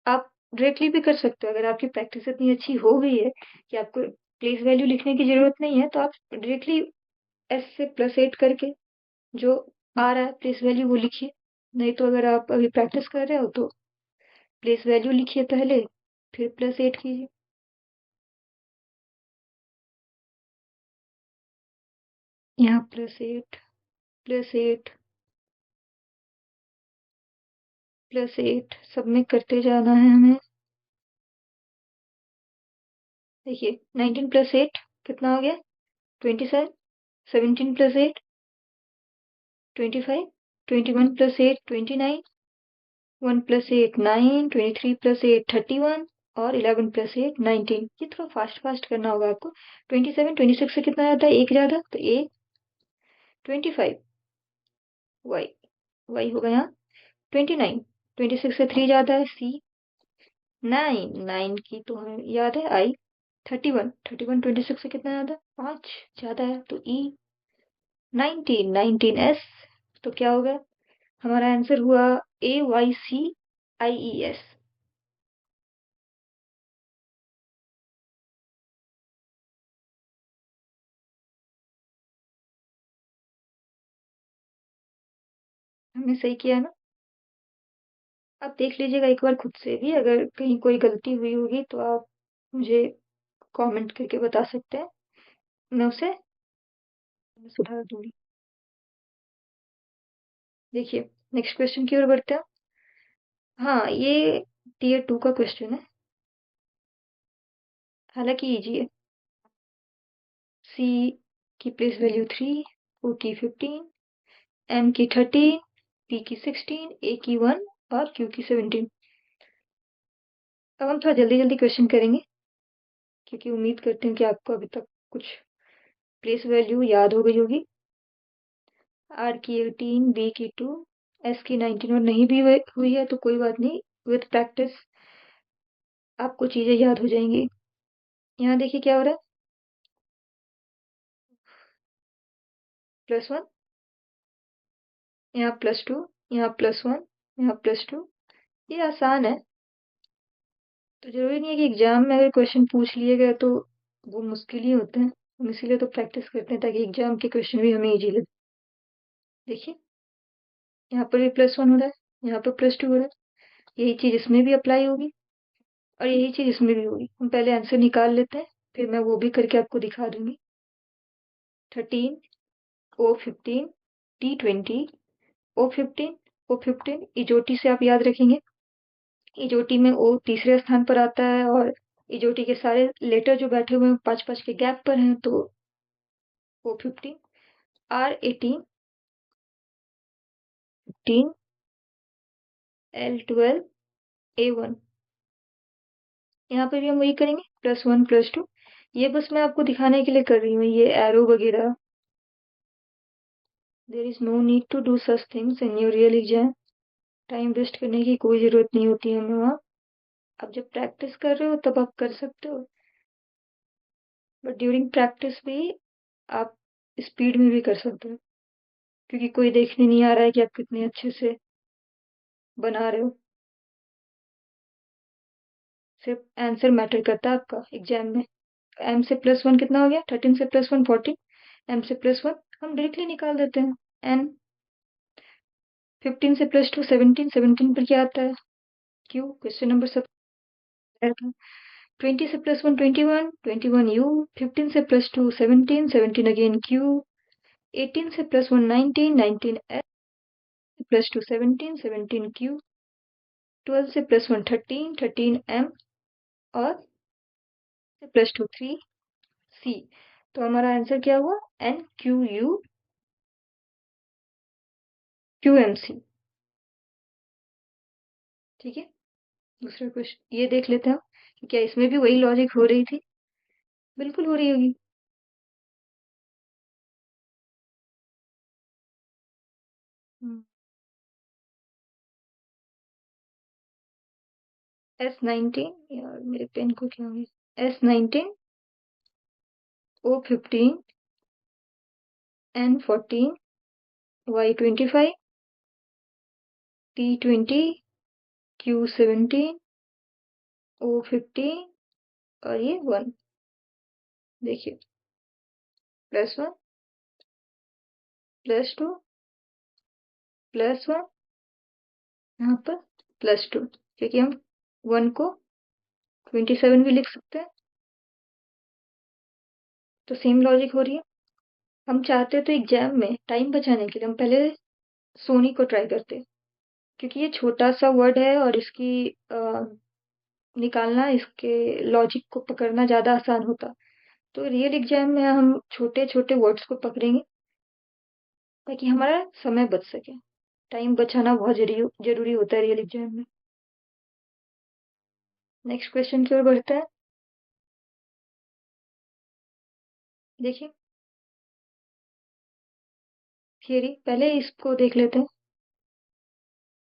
आप डायरेक्टली भी कर सकते हो, अगर आपकी प्रैक्टिस इतनी अच्छी हो गई है कि आपको प्लेस वैल्यू लिखने की जरूरत नहीं है, तो आप डायरेक्टली S से +8 करके जो आ रहा है प्लेस वैल्यू वो लिखिए। नहीं तो अगर आप अभी प्रैक्टिस कर रहे हो तो प्लेस वैल्यू लिखिए पहले, फिर +8 कीजिए। यहाँ +8, +8, +8 सब में करते जाना है हमें। देखिए 19 + 8 कितना हो गया, 27, 17 + 8 25, 21 + 8 29, 1 + 8 9, 23 + 8 31, और 11 + 8 19। ये थोड़ा फास्ट फास्ट करना होगा आपको। 27 26 से कितना ज्यादा है, एक ज्यादा तो ए। 25 वाई, वाई होगा यहाँ। 29 26 से 3 ज्यादा है, सी। 9 9 की तो हमें याद है, आई। 31 31 26 से कितना ज्यादा, 5 ज्यादा है तो ई। 19 19 एस, तो क्या होगा, हमारा आंसर हुआ AYCIES। हमने सही किया है ना? आप देख लीजिएगा एक बार खुद से भी, अगर कहीं कोई गलती हुई होगी तो आप मुझे कमेंट करके बता सकते हैं, मैं उसे सुधार दूंगी। देखिए नेक्स्ट क्वेश्चन की ओर बढ़ते हैं। हाँ, ये Tier 2 का क्वेश्चन है, हालांकि इजी है। C की प्लेस वैल्यू 3, O की 15, M की 13, P की 16, A की 1, और Q की 17। अब हम थोड़ा जल्दी जल्दी क्वेश्चन करेंगे, क्योंकि उम्मीद करते हैं कि आपको अभी तक कुछ प्लेस वैल्यू याद हो गई होगी। आर की 18, बी की 2, एस की 19 और नहीं भी हुई है तो कोई बात नहीं, विथ प्रैक्टिस आपको चीजें याद हो जाएंगी। यहाँ देखिए क्या हो रहा है, +1, यहाँ +2, यहाँ +1, यहाँ +2। ये आसान है, तो जरूरी नहीं है कि एग्जाम में अगर क्वेश्चन पूछ लिए गए तो वो मुश्किल ही होते हैं। हम इसीलिए तो प्रैक्टिस करते हैं ताकि एग्जाम के क्वेश्चन भी हमें इजी लगे। देखिए यहाँ पर भी +1 हो रहा है, यहाँ पर +2 हो रहा है। यही चीज इसमें भी अप्लाई होगी और यही चीज इसमें भी होगी। हम पहले आंसर निकाल लेते हैं, फिर मैं वो भी करके आपको दिखा दूंगी। 13, O15, T20, O15, O15 इजोटी से आप याद रखेंगे। इजोटी में ओ तीसरे स्थान पर आता है और इजोटी के सारे लेटर जो बैठे हुए हैं 5-5 के गैप पर हैं, तो O15, R18, 15, L12, A1। यहाँ पे भी हम वही करेंगे, +1 +2। ये बस मैं आपको दिखाने के लिए कर रही हूँ, ये एरो वगैरह। There is no need to do such things in your real exam. Time waste करने की कोई जरूरत नहीं होती है हमें वहाँ। आप जब प्रैक्टिस कर रहे हो तब आप कर सकते हो, बट ड्यूरिंग प्रैक्टिस भी आप स्पीड में भी कर सकते हो, क्योंकि कोई देखने नहीं आ रहा है कि आप कितने अच्छे से बना रहे हो। सिर्फ आंसर मैटर करता है आपका एग्जाम में। एम से +1 कितना हो गया, 13 से +1 14, एम से +1 हम डायरेक्टली निकाल देते हैं। एन 15 से +2 17, 17 पर क्या आता है, क्यू। क्वेश्चन नंबर सब 20 से +1 21, 21 यू। 15 से +2 17, 17 अगेन क्यू। 18 से +1 19, 19 एस, +2 17, 17 क्यू। 12 से +1 13, 13 एम और +2 3 सी। तो हमारा आंसर क्या हुआ, NQU QMC। ठीक है, दूसरा क्वेश्चन ये देख लेते हैं कि क्या इसमें भी वही लॉजिक हो रही थी। बिल्कुल हो रही होगी। S19, यार मेरे पेन को क्या हो गया, S19, O15, N14, Y25, T20, Q17, O15 और ये 1। देखिए +1 +2 +1, यहाँ पर +2, क्योंकि हम 1 को 27 भी लिख सकते हैं, तो सेम लॉजिक हो रही है। हम चाहते तो एग्जाम में टाइम बचाने के लिए हम पहले सोनी को ट्राई करते, क्योंकि ये छोटा सा वर्ड है और इसकी निकालना, इसके लॉजिक को पकड़ना ज्यादा आसान होता। तो रियल एग्जाम में हम छोटे छोटे वर्ड्स को पकड़ेंगे ताकि हमारा समय बच सके। टाइम बचाना बहुत जरूरी होता है रियल एग्जाम में। नेक्स्ट क्वेश्चन की ओर बढ़ते हैं। देखिए थियरी पहले इसको देख लेते हैं।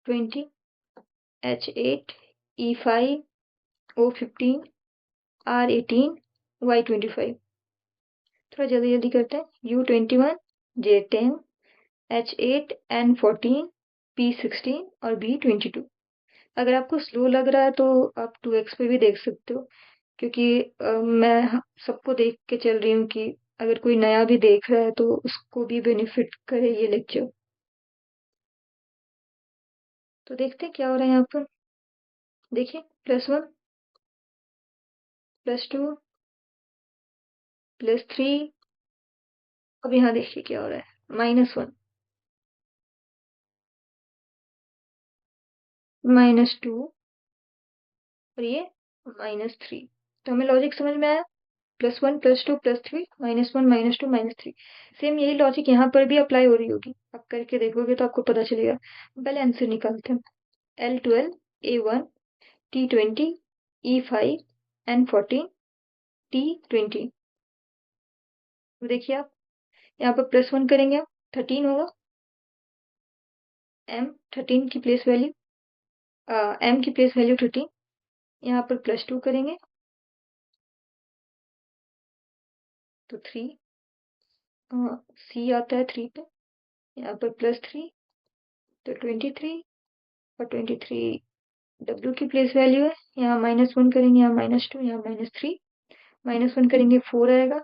20, H8, E5, O15, R18, Y25। थोड़ा जल्दी जल्दी करते हैं। U21, J10, H8, N14, P16 और B22। अगर आपको स्लो लग रहा है तो आप 2x पे भी देख सकते हो, क्योंकि मैं सबको देख के चल रही हूँ कि अगर कोई नया भी देख रहा है तो उसको भी बेनिफिट करे ये लेक्चर। तो देखते हैं क्या हो रहा है यहाँ पर। देखिए +1 +2 +3। अब यहाँ देखिए क्या हो रहा है, -1 -2 और ये -3। तो हमें लॉजिक समझ में आया। +1 +2 +3 -1 -2 -3। सेम यही लॉजिक यहाँ पर भी अप्लाई हो रही होगी, आप करके देखोगे तो आपको पता चलेगा। पहले आंसर निकालते हैं। L12, A1, T20, E5 N14 T20। देखिए आप यहाँ पर +1 करेंगे आप 13 होगा। M13 की प्लेस वैल्यू M की प्लेस वैल्यू 13। यहाँ पर +2 करेंगे तो 3 C आता है 3 पे। यहाँ पर +3 तो 23 और 23 W की प्लेस वैल्यू है। यहाँ -1 करेंगे, यहाँ -2, यहाँ -3। -1 करेंगे 4 आएगा।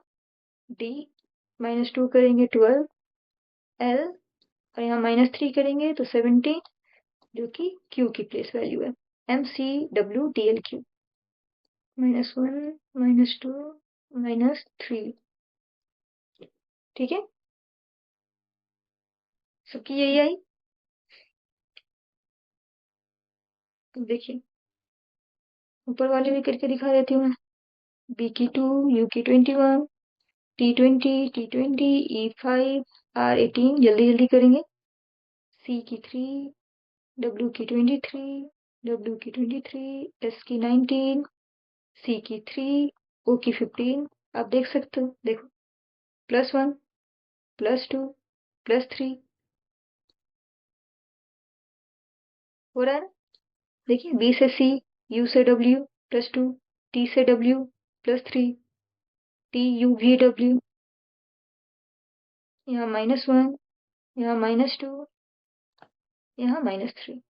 D -2 करेंगे 12 L और यहाँ -3 करेंगे तो 17 जो कि Q की प्लेस वैल्यू है। MCWDLQ -1 -2 -3। ठीक है, सबकी यही आई। तो देखिए ऊपर वाले भी करके दिखा देती हूँ मैं। B की 2 U की 21 T20 T20 E5 R18 जल्दी जल्दी करेंगे। C की 3 W की 23 W की 23 S की 19 C की 3 O की 15। आप देख सकते हो, देखो +1 +2 +3 हो रहा है ना। देखिए B से C U से W +2 T से W +3 T U V W। यहाँ -1 यहाँ -2 यहाँ -3।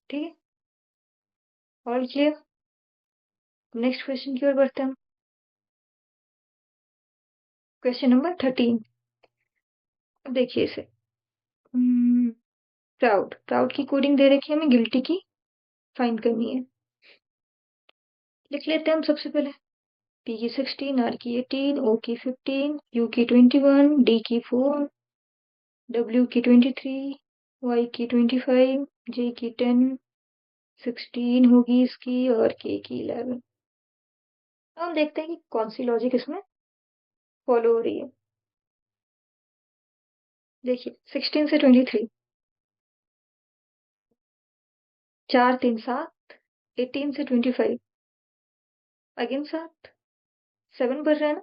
ठीक है, ऑल क्लियर। नेक्स्ट क्वेश्चन की ओर बढ़ते हैं। Question number 13। अब देखिए इसे प्राउड प्राउड की कोडिंग दे रखी है हमें, गिल्टी की फाइंड करनी है। लिख लेते हैं हम सबसे पहले। P की 16 R की 18 O की 15 U की 21 D की 4 W की 23 Y की 25 J की 10 16 होगी इसकी और K की 11। हम देखते हैं कि कौन सी लॉजिक इसमें फॉलो हो रही है। देखिए 16 से 23 4 3 7 18 से 25 अगेन 7 7 बढ़ रहा है ना।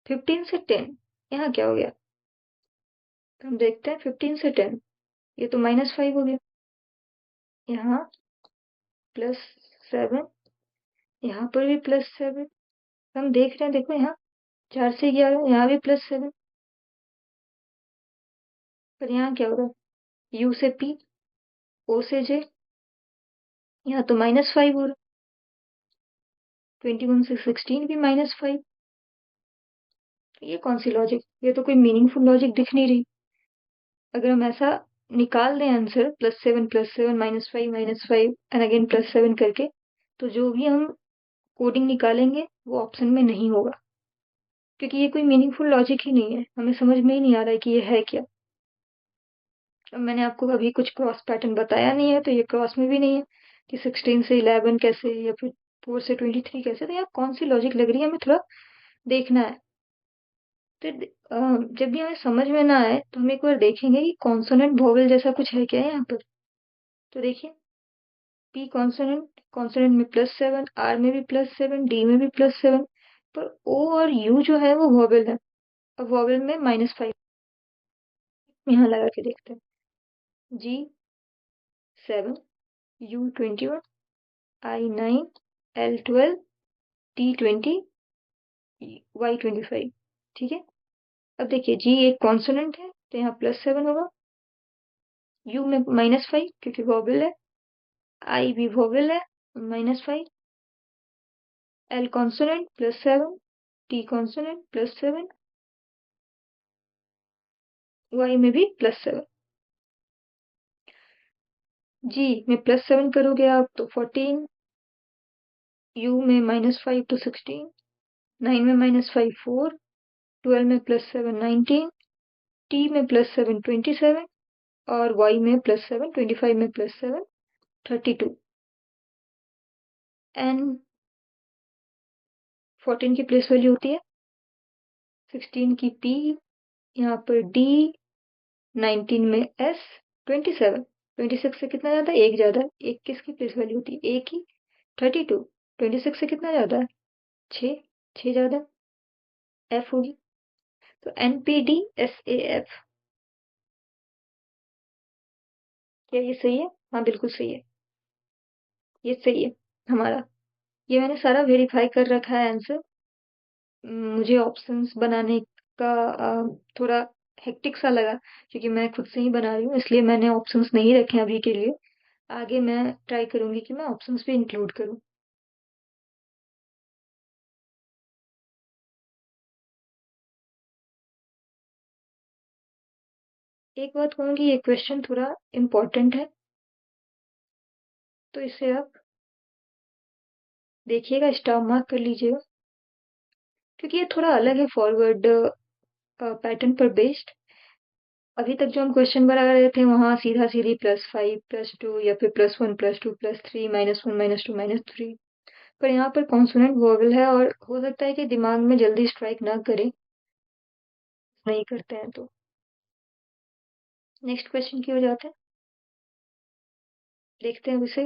15 से 10 यहाँ क्या हो गया, तो हम देखते हैं 15 से 10 ये तो -5 हो गया। यहाँ +7 यहाँ पर भी +7। हम देख रहे हैं, देखो यहाँ 4 से 11 यहाँ भी +7। पर यहाँ क्या हो रहा है, U से P O से J यहाँ तो -5 हो रहा है। 21 से 16 भी -5। ये कौन सी लॉजिक, ये तो कोई मीनिंगफुल लॉजिक दिख नहीं रही। अगर हम ऐसा निकाल दें आंसर +7 +7 -5 -5 एंड अगेन +7 करके, तो जो भी हम कोडिंग निकालेंगे वो ऑप्शन में नहीं होगा, क्योंकि ये कोई मीनिंगफुल लॉजिक ही नहीं है। हमें समझ में ही नहीं आ रहा है कि ये है क्या। अब मैंने आपको अभी कुछ क्रॉस पैटर्न बताया नहीं है, तो ये क्रॉस में भी नहीं है कि 16 से 11 कैसे या फिर 4 से 23 कैसे। तो यहाँ कौन सी लॉजिक लग रही है हमें थोड़ा देखना है। तो जब भी हमें समझ में ना आए तो हम एक बार देखेंगे कि कॉन्सोनेंट वोवेल जैसा कुछ है क्या यहाँ पर। तो देखिए पी कॉन्सोनेंट, कॉन्सोनेंट में +7 आर में भी +7 डी में भी +7, पर ओ और यू जो है वो वोवेल है। अब वोवेल में -5 यहाँ लगा के देखते हैं। G7 U21 I9 L12 T20 Y25। ठीक है, अब देखिए G एक कॉन्सोनेंट है तो यहाँ +7 होगा। U में -5 क्योंकि वोवेल है। I भी वोवेल है, -5। L consonant +7 T consonant +7 Y में भी +7। G में +7 करोगे आप तो 14, U में -5 तो 16, 9 में -5 4, 12 में +7 19, T में +7 27 और Y में +7 25 में +7 32। N 14 की प्लेस वैल्यू होती है, 16 की P, यहाँ पर D, 19 में S, 27 26 से कितना ज्यादा, एक ज्यादा। एक किसकी प्लेस वैल्यू होती है, A की। 32। 26 से कितना ज्यादा है? 6। 6 ज्यादा। एफ होगी। तो NPDSAF। क्या ये सही है? हाँ बिल्कुल सही है। ये सही है हमारा। ये मैंने सारा वेरीफाई कर रखा है आंसर। मुझे ऑप्शंस बनाने का थोड़ा हेक्टिक सा लगा, क्योंकि मैं खुद से ही बना रही हूँ, इसलिए मैंने ऑप्शंस नहीं रखे अभी के लिए। आगे मैं ट्राई करूंगी कि मैं ऑप्शंस भी इंक्लूड करूँ। एक बात कहूंगी, ये क्वेश्चन थोड़ा इम्पोर्टेंट है, तो इसे आप देखिएगा, स्टार मार्क कर लीजिएगा, क्योंकि ये थोड़ा अलग है फॉरवर्ड पैटर्न पर बेस्ड। अभी तक जो हम क्वेश्चन बना रहे थे वहां सीधा सीधी +5 +2 या फिर +1 +2 +3 -1 -2 -3। पर यहाँ पर कॉन्सोनेंट वोवेल है, और हो सकता है कि दिमाग में जल्दी स्ट्राइक ना करे, नहीं करते हैं तो। नेक्स्ट क्वेश्चन की हो जाते हैं। देखते हैं उसे।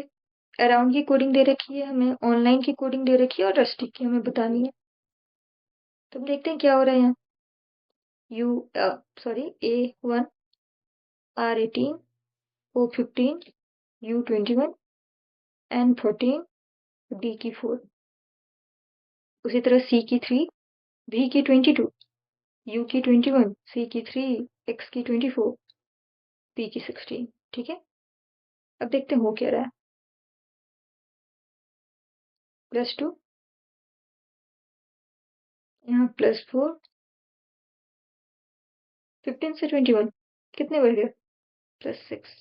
अराउंड की कोडिंग दे रखी है हमें, ऑनलाइन की कोडिंग दे रखी है, और रस्टिक की हमें बतानी है। तो हम देखते हैं क्या हो रहा है यहाँ। You sorry A1 R18 O15 U21 N14 D की 4। उसी तरह C की 3 V की 22 U की 21 C की 3 X की 24 P की 16। ठीक है। अब देखते हैं हो क्या रहा है। +2, यहाँ +4। 15 से 21 कितने बढ़ गए? +6।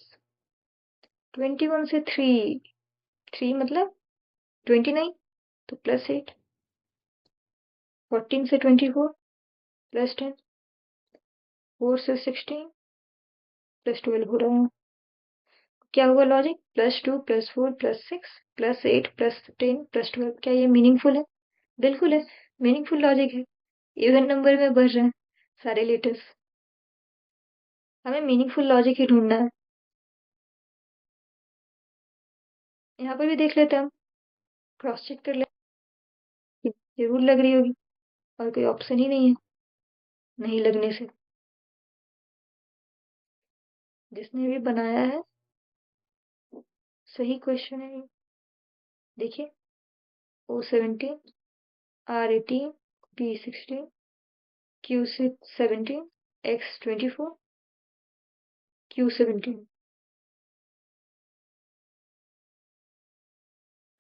21 से 3, 3 मतलब 29, तो +8। 14 से 24 +10। 4 से 16 +12 हो रहा है। क्या हुआ लॉजिक? +2 +4 +6 +8 +10 +12। क्या ये मीनिंगफुल है? बिल्कुल है। मीनिंगफुल लॉजिक है। इवन नंबर में बढ़ रहे हैं सारे लेटर्स। हमें मीनिंगफुल लॉजिक ही ढूंढना है। यहाँ पर भी देख लेते हैं हम, क्रॉस चेक कर लेते हैं। जरूर लग रही होगी, और कोई ऑप्शन ही नहीं है नहीं लगने से। जिसने भी बनाया है, सही क्वेश्चन है ये। देखिए, O17 R18 P16 Q17 X24 Q17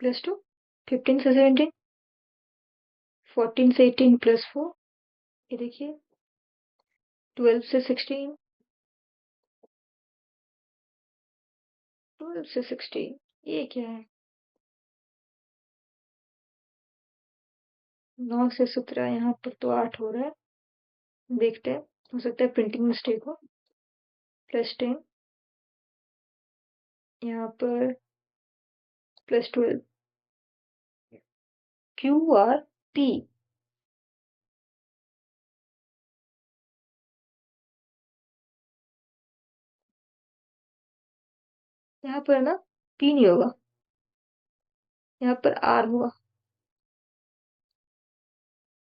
+2। 15 से 17, 14 से 18 +4। ये देखिए, 12 से 16, 12 से 16। ये क्या है? 9 से 17, यहाँ पर तो 8 हो रहा है। देखते हैं, हो सकता है प्रिंटिंग मिस्टेक हो। +10, यहाँ पर +12। QRP। यहाँ पर ना P नहीं होगा, यहाँ पर R होगा।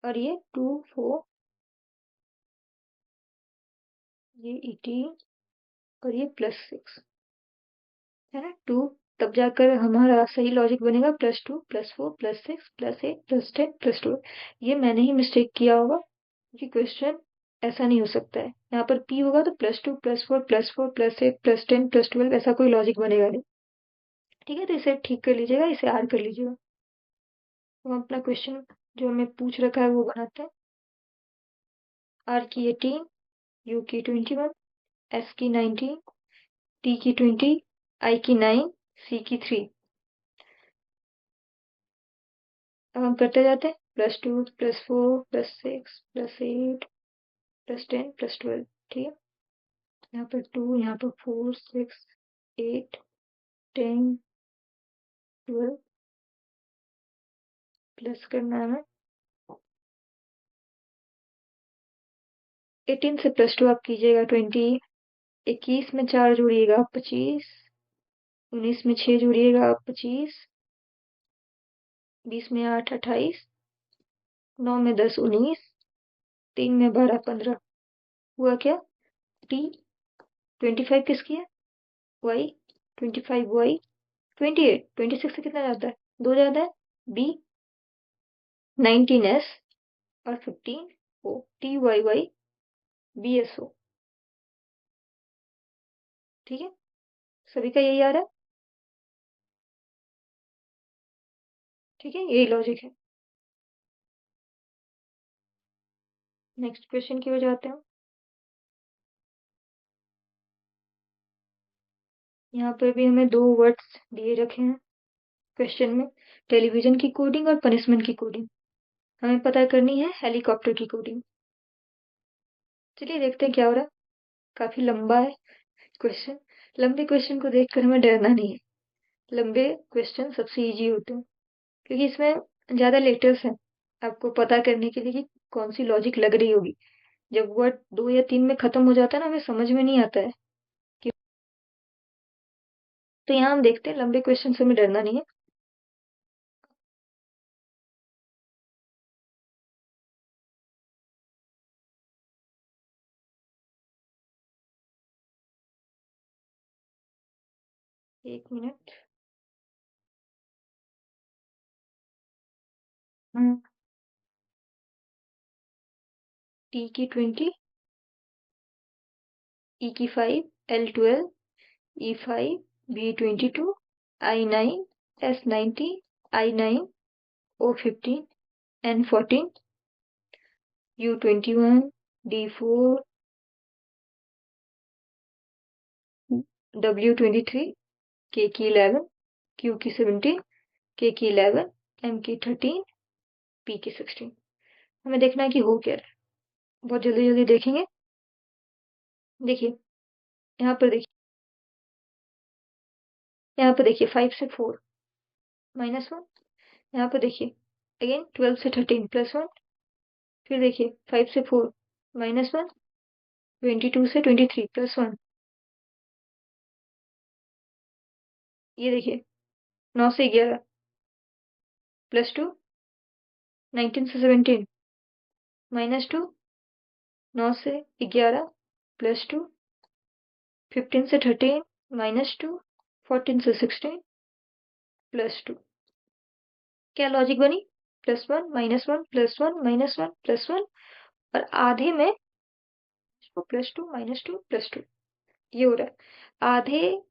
और ये 2 4, ये 18, और ये +6 है ना। 2, तब जाकर हमारा सही लॉजिक बनेगा। +2 +4 +6 +8 +10 +12। ये मैंने ही मिस्टेक किया होगा, क्योंकि क्वेश्चन ऐसा नहीं हो सकता है। यहाँ पर P होगा तो +2 +4 +4 +8 +10 +12, ऐसा कोई लॉजिक बनेगा नहीं। ठीक है, तो इसे ठीक कर लीजिएगा, इसे R कर लीजिएगा। तो हम अपना क्वेश्चन जो हमें पूछ रखा है वो बनाते हैं। R की 18 U की 21 S की 19 T की 20 I की 9 C की 3। अब हम करते जाते हैं, +2 +4 +6 +8 +10 +12। ठीक है। यहाँ पर 2, यहाँ पर 4 6 8 10 12, प्लस करना है हमें। 18 से +2 आप कीजिएगा 20। 21 में 4 जोड़िएगा 25। 19 में 6 जोड़िएगा 25। 20 में 8 28, 9 में 10 19, 3 में 12 15। हुआ क्या? टी 25 किसकी है? वाई 25 वाई 28 26 से कितना जाता है? 2 जाता है। बी 19 एस और 15 O. T Y Y B S O. ठीक है, सभी का यही आ रहा है। ठीक है, यही लॉजिक है। नेक्स्ट क्वेश्चन की ओर जाते हैं। यहाँ पर भी हमें दो वर्ड्स दिए रखे हैं क्वेश्चन में, टेलीविजन की कोडिंग और पनिशमेंट की कोडिंग। हमें पता करनी है हेलीकॉप्टर की कोडिंग। चलिए देखते हैं क्या हो रहा है। काफी लंबा है क्वेश्चन। लंबे क्वेश्चन को देखकर हमें डरना नहीं है। लंबे क्वेश्चन सबसे इजी होते हैं क्योंकि इसमें ज्यादा लेटर्स हैं आपको पता करने के लिए कि कौन सी लॉजिक लग रही होगी। जब वर्ड 2 या 3 में खत्म हो जाता है ना, हमें समझ में नहीं आता है कि। तो यहाँ हम देखते हैं, लंबे क्वेश्चन से हमें डरना नहीं है। एक मिनट। हम्म। टी की 20, ई की 5, L 12, E5, B22, I9, S90, I9, O15, N14, U21, D4, W23, K की 11, Q की 17, K की 11, M की 13, P की 16। हमें देखना है कि हो क्या रहा है। बहुत जल्दी जल्दी देखेंगे। देखिए, यहाँ पर देखिए, यहाँ पर देखिए 5 से 4 -1। यहाँ पर देखिए अगेन 12 से 13 +1। फिर देखिए 5 से 4 -1, 22 से 23 +1। ये देखिए 9 से 11 +2, 19 से 17 -2, 9 से 11 +2, 15 से 13 -2, 14 से 16 +2। क्या लॉजिक बनी? +1 -1 +1 -1 +1 और आधे में +2 -2 +2। ये हो रहा है। आधे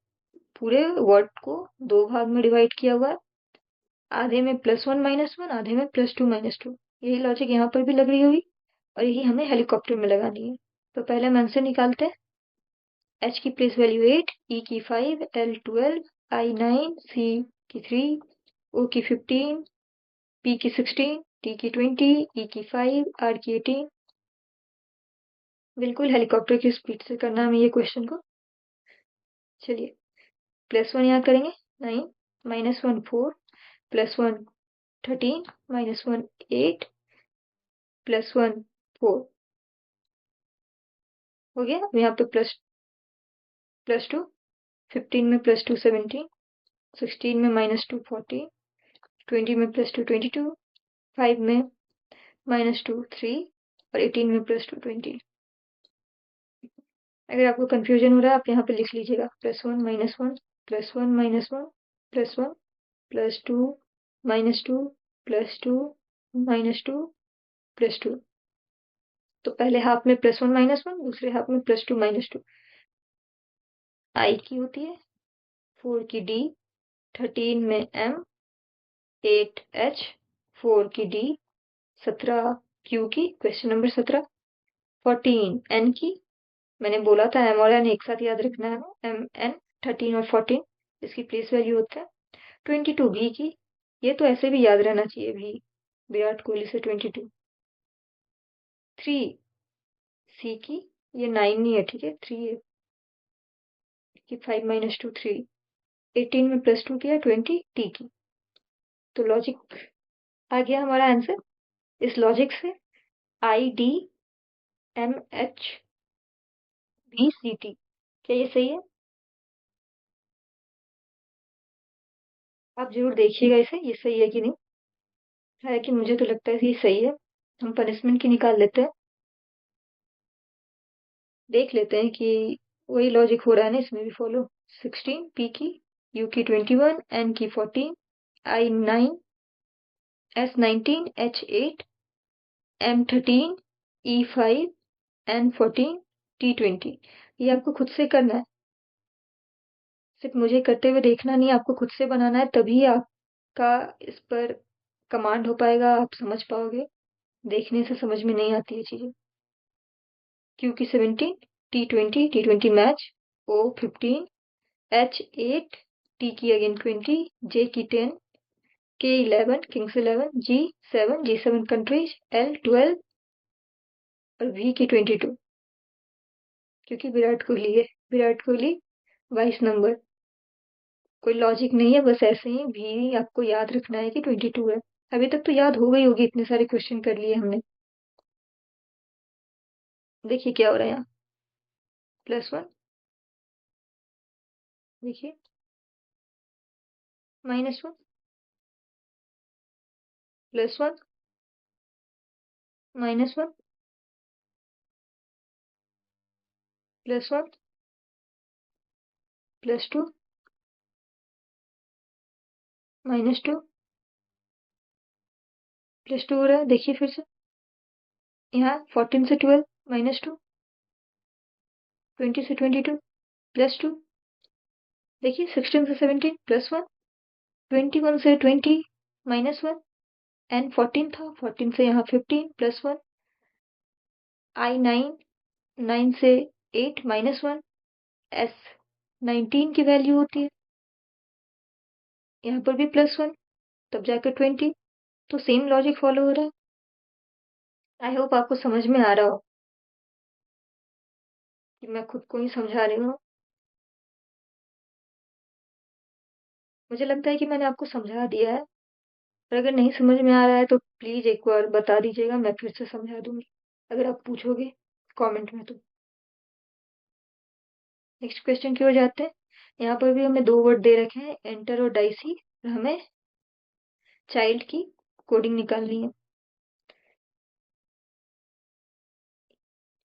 पूरे वर्ड को दो भाग में डिवाइड किया हुआ है। आधे में +1 -1, आधे में +2 -2। यही लॉजिक यहाँ पर भी लग रही होगी और यही हमें हेलीकॉप्टर में लगानी है। तो पहले हम आंसर निकालते हैं। H की प्लेस वैल्यू 8, E की 5, L 12, I 9, C की 3, O की 15, P की 16, T की 20, E की 5, R की 18। बिल्कुल हेलीकॉप्टर की स्पीड से करना है हमें ये क्वेश्चन को। चलिए, +1 यहाँ करेंगे 9, -1 4, +1 13, -1 8, +1 4। हो गया। अब यहाँ पे +2, 15 में +2 17, 16 में -2 14, 20 में +2 22, 5 में -2 3 और 18 में +2 20। अगर आपको कंफ्यूजन हो रहा है आप यहाँ पे लिख लीजिएगा +1 -1 +1 -1 +1 +2 -2 +2 -2 +2। तो पहले हाफ में +1 -1, दूसरे हाफ में +2 -2। आई की होती है 4 की डी, 13 में एम, 8 एच, 4 की डी, 17 क्यू की, क्वेश्चन नंबर 17, 14 एन की। मैंने बोला था एम और एन एक साथ याद रखना है। एम एन 13 और 14 इसकी प्लेस वैल्यू होता है। 22 भी की, ये तो ऐसे भी याद रहना चाहिए भी, विराट कोहली से 22। 3 सी की, ये 9 नहीं है, ठीक है 3 है कि 5 -2 3। 18 में +2 किया 20 टी की। तो लॉजिक आ गया हमारा आंसर। इस लॉजिक से IDMHBCT, क्या ये सही है? आप जरूर देखिएगा इसे, ये सही है कि नहीं। है कि मुझे तो लगता है ये सही है। हम पनिशमेंट की निकाल लेते हैं, देख लेते हैं कि वही लॉजिक हो रहा है ना इसमें भी फॉलो। 16 पी की, यू की 21, एन की 14, आई 9, एस 19, एच 8, एम 13, ई 5, एन 14, टी 20। ये आपको खुद से करना है, सिर्फ मुझे करते हुए देखना नहीं, आपको खुद से बनाना है, तभी आपका इस पर कमांड हो पाएगा, आप समझ पाओगे। देखने से समझ में नहीं आती है चीजें। क्यू की 17, टी 20 मैच, ओ 15, एच 8, टी की अगेन 20, जे की 10, के 11, किंग्स 11, जी 7 कंट्रीज, एल 12 और वी की 22, क्योंकि विराट कोहली है। विराट कोहली 22 नंबर। कोई लॉजिक नहीं है, बस ऐसे ही भी आपको याद रखना है कि 22 है। अभी तक तो याद हो गई होगी, इतने सारे क्वेश्चन कर लिए हमने। देखिए क्या हो रहा है यहाँ। +1, देखिए, -1, +1, -1, +1, +2, -2, +2 हो रहा है, देखिए फिर से। यहाँ 14 से 12, -2, 20 से 22, +2, देखिए 16 से 17, +1, 21 से 20, -1, एन 14 था, 14 से यहाँ 15, +1, आई 9, 9 से 8, -1, एस 19 की वैल्यू होती है, यहाँ पर भी +1, तब जाकर 20। तो सेम लॉजिक फॉलो हो रहा है। आई होप आपको समझ में आ रहा हो कि मैं खुद को ही समझा रही हूँ। मुझे लगता है कि मैंने आपको समझा दिया है, और अगर नहीं समझ में आ रहा है तो प्लीज एक बार बता दीजिएगा, मैं फिर से समझा दूंगी अगर आप पूछोगे कमेंट में तो। नेक्स्ट क्वेश्चन की ओर जाते हैं। यहाँ पर भी हमें दो वर्ड दे रखे हैं, एंटर और डाइसी, और हमें चाइल्ड की कोडिंग निकालनी है।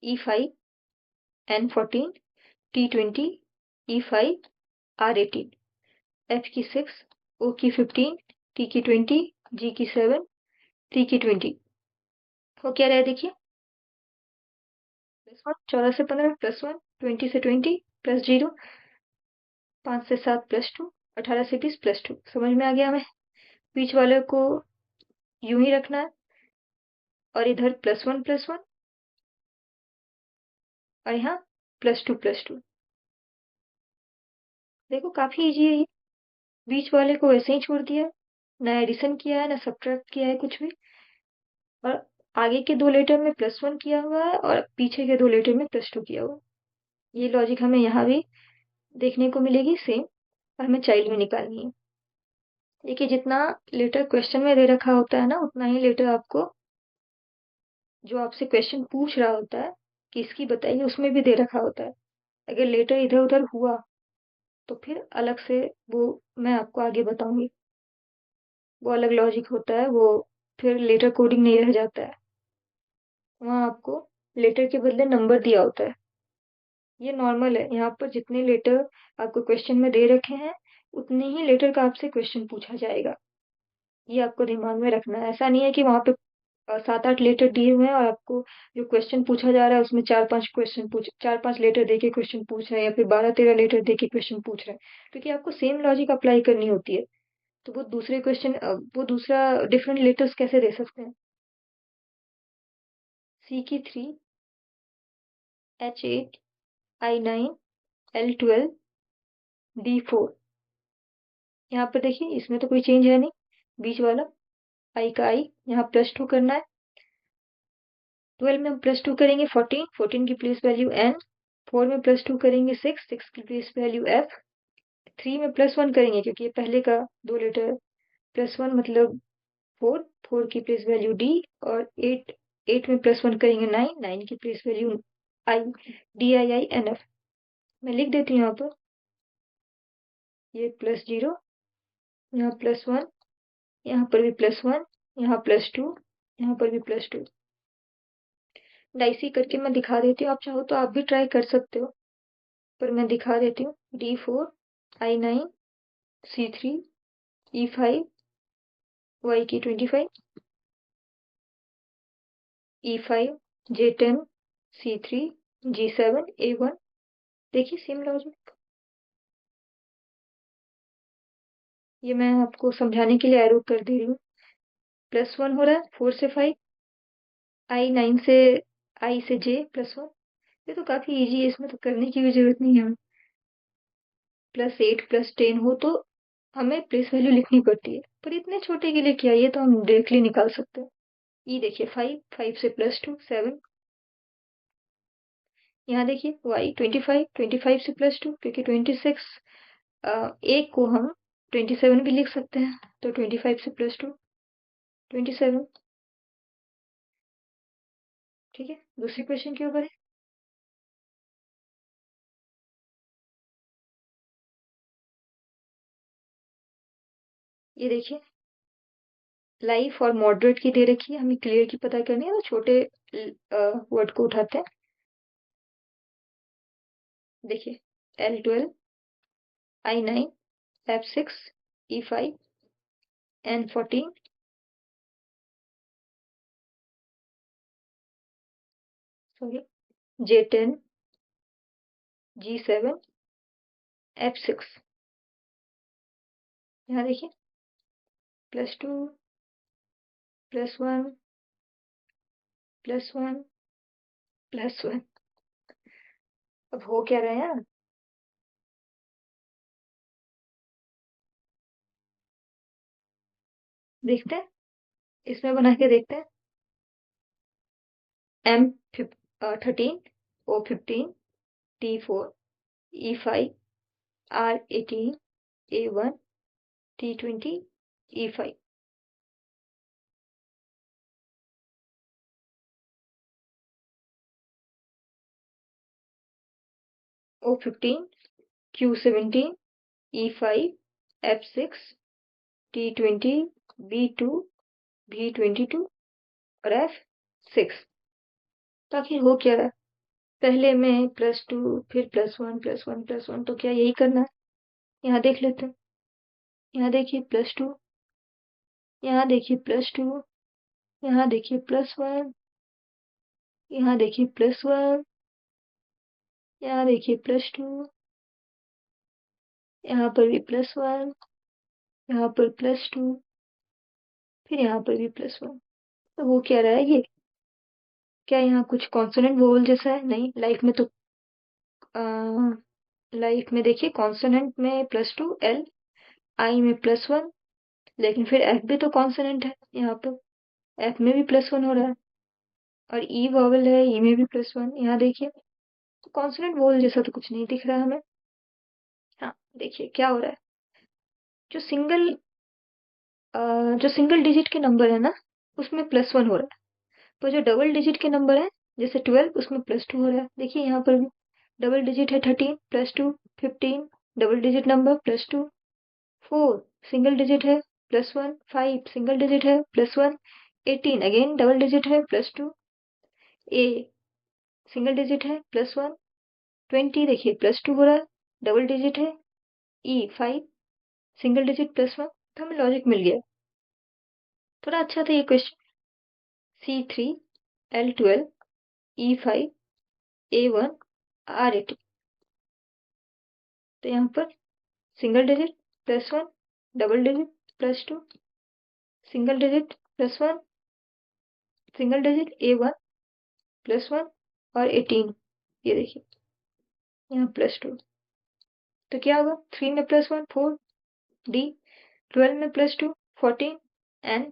E5, N14, T20, E5, R18, F की 6, O की 15, T की 20, G की 7, T की 20। हो क्या रहा है देखिए। +1, 14 से 15, +1, 20 से 20, +0, 5 से 7, +2, 18 से 20, +2। समझ में आ गया हमें। बीच वाले को यूं ही रखना है, और इधर +1 +1, और यहाँ +2 +2। देखो काफी इजी है ये। बीच वाले को वैसे ही छोड़ दिया है, ना एडिशन किया है ना सब्ट्रैक्ट किया है कुछ भी, और आगे के दो लेटर में +1 किया हुआ है और पीछे के दो लेटर में +2 किया हुआ है। ये लॉजिक हमें यहाँ भी देखने को मिलेगी सेम, और हमें चाइल्ड में निकालनी है। देखिए जितना लेटर क्वेश्चन में दे रखा होता है ना, उतना ही लेटर आपको जो आपसे क्वेश्चन पूछ रहा होता है कि इसकी बताइए, उसमें भी दे रखा होता है। अगर लेटर इधर उधर हुआ तो फिर अलग से वो मैं आपको आगे बताऊंगी, वो अलग लॉजिक होता है, वो फिर लेटर कोडिंग नहीं रह जाता है, वहाँ आपको लेटर के बदले नंबर दिया होता है। ये नॉर्मल है, यहाँ पर जितने लेटर आपको क्वेश्चन में दे रखे हैं उतने ही लेटर का आपसे क्वेश्चन पूछा जाएगा। ये आपको दिमाग में रखना है। ऐसा नहीं है कि वहां पे 7 8 लेटर दिए हुए हैं और आपको जो क्वेश्चन पूछा जा रहा है उसमें 4 5 लेटर दे के क्वेश्चन पूछ रहे हैं, या फिर 12 13 लेटर दे के क्वेश्चन पूछ रहे हैं, क्योंकि आपको सेम लॉजिक अप्लाई करनी होती है। तो वो दूसरे क्वेश्चन, वो दूसरा डिफरेंट लेटर्स कैसे दे सकते हैं। सी की 3, H8, I9, L12, D4। यहाँ पर देखिए इसमें तो कोई चेंज है नहीं। बीच वाला आई का आई, यहाँ +2 करना है। 12 में हम +2 करेंगे 14, 14 की प्लेस वैल्यू n, 4 में +2 करेंगे 6, 6 की प्लेस वैल्यू f, 3 में +1 करेंगे क्योंकि ये पहले का दो लेटर, +1 मतलब 4, 4 की प्लेस वैल्यू d, और 8, 8 में +1 करेंगे 9, 9 की प्लेस वैल्यू i, DIINF। मैं लिख देती हूँ यहाँ पर, ये +0, यहाँ +1, यहाँ पर भी +1, यहाँ +2, यहाँ पर भी +2। डाइसी करके मैं दिखा देती हूँ, आप चाहो तो आप भी ट्राई कर सकते हो, पर मैं दिखा देती हूँ। D4, I9, C3, E5, Y की 25, E5, J10, C3, G7, A1। देखिए सेम लॉजिक। ये मैं आपको समझाने के लिए एरो कर दे रही हूँ। +1 हो रहा है 4 से 5, I9 से I से J +1। ये तो काफी इजी है, इसमें तो करने की भी जरूरत नहीं है हमें। +8 +10 हो तो हमें प्लेस वैल्यू लिखनी पड़ती है, पर इतने छोटे के लिए क्या, ये तो हम डायरेक्टली निकाल सकते हैं। ई देखिए 5, 5 से +2 7। यहाँ देखिए y 25, 25 से +2, क्योंकि 26 एक को हम 27 भी लिख सकते हैं, तो 25 से +2 27। ठीक है, दूसरे क्वेश्चन के ऊपर है। ये देखिए लाइफ और मॉडरेट की दे रखी है, हमें क्लियर की पता करनी है, तो छोटे वर्ड को उठाते हैं। देखिए L12, I9, F6, E5, N14, sorry J10, G7, F6। यहाँ देखिए +2, +1, +1, +1। अब हो क्या रहा है यार, देखते हैं, इसमें बना के देखते हैं। M13, O15, T4, E5, R18, A1, T20, E5, O15, Q17, E5, F6, T20, B2, B22 और F6। तो आखिर हो क्या रहा है, पहले में +2 फिर +1 +1 +1, तो क्या यही करना है। यहाँ देख लेते हैं। यहाँ देखिए +2, यहाँ देखिए +2, यहाँ देखिए +1, यहाँ देखिए +1, यहाँ देखिए +2, यहाँ पर भी +1, यहाँ पर +2, फिर यहाँ पर भी +1। तो वो क्या रहा है ये, क्या यहाँ कुछ कॉन्सोनेंट वोवल जैसा है? नहीं, लाइफ में तो लाइफ में देखिए कॉन्सोनेंट में +2 L, आई में +1, लेकिन फिर F भी तो कॉन्सोनेंट है, यहाँ पर F में भी +1 हो रहा है, और E वोवल है, E में भी +1। यहाँ देखिए कॉन्सोनेंट वोवल जैसा तो कुछ नहीं दिख रहा हमें। हाँ देखिए क्या हो रहा है, जो सिंगल जो सिंगल डिजिट के नंबर है ना, उसमें +1 हो रहा है, तो जो डबल डिजिट के नंबर है जैसे 12, उसमें +2 हो रहा है। देखिए यहाँ पर भी डबल डिजिट है 13 +2, 15 double digit number +2, 4 single digit है +1, 5 सिंगल डिजिट है +1, 18 अगेन डबल डिजिट है +2, ए सिंगल डिजिट है +1, 20 देखिए +2 हो रहा है, डबल डिजिट है, E5 सिंगल डिजिट +1। तो हमें लॉजिक मिल गया, थोड़ा अच्छा था ये question. C3, L12, E5, A1, R18। तो यहाँ पर single digit +1, double digit +2, single digit +1, single digit A1 +1 और 18। ये देखिए यहाँ +2, तो क्या होगा, 3 में +1 4, D 12 में +2 14, N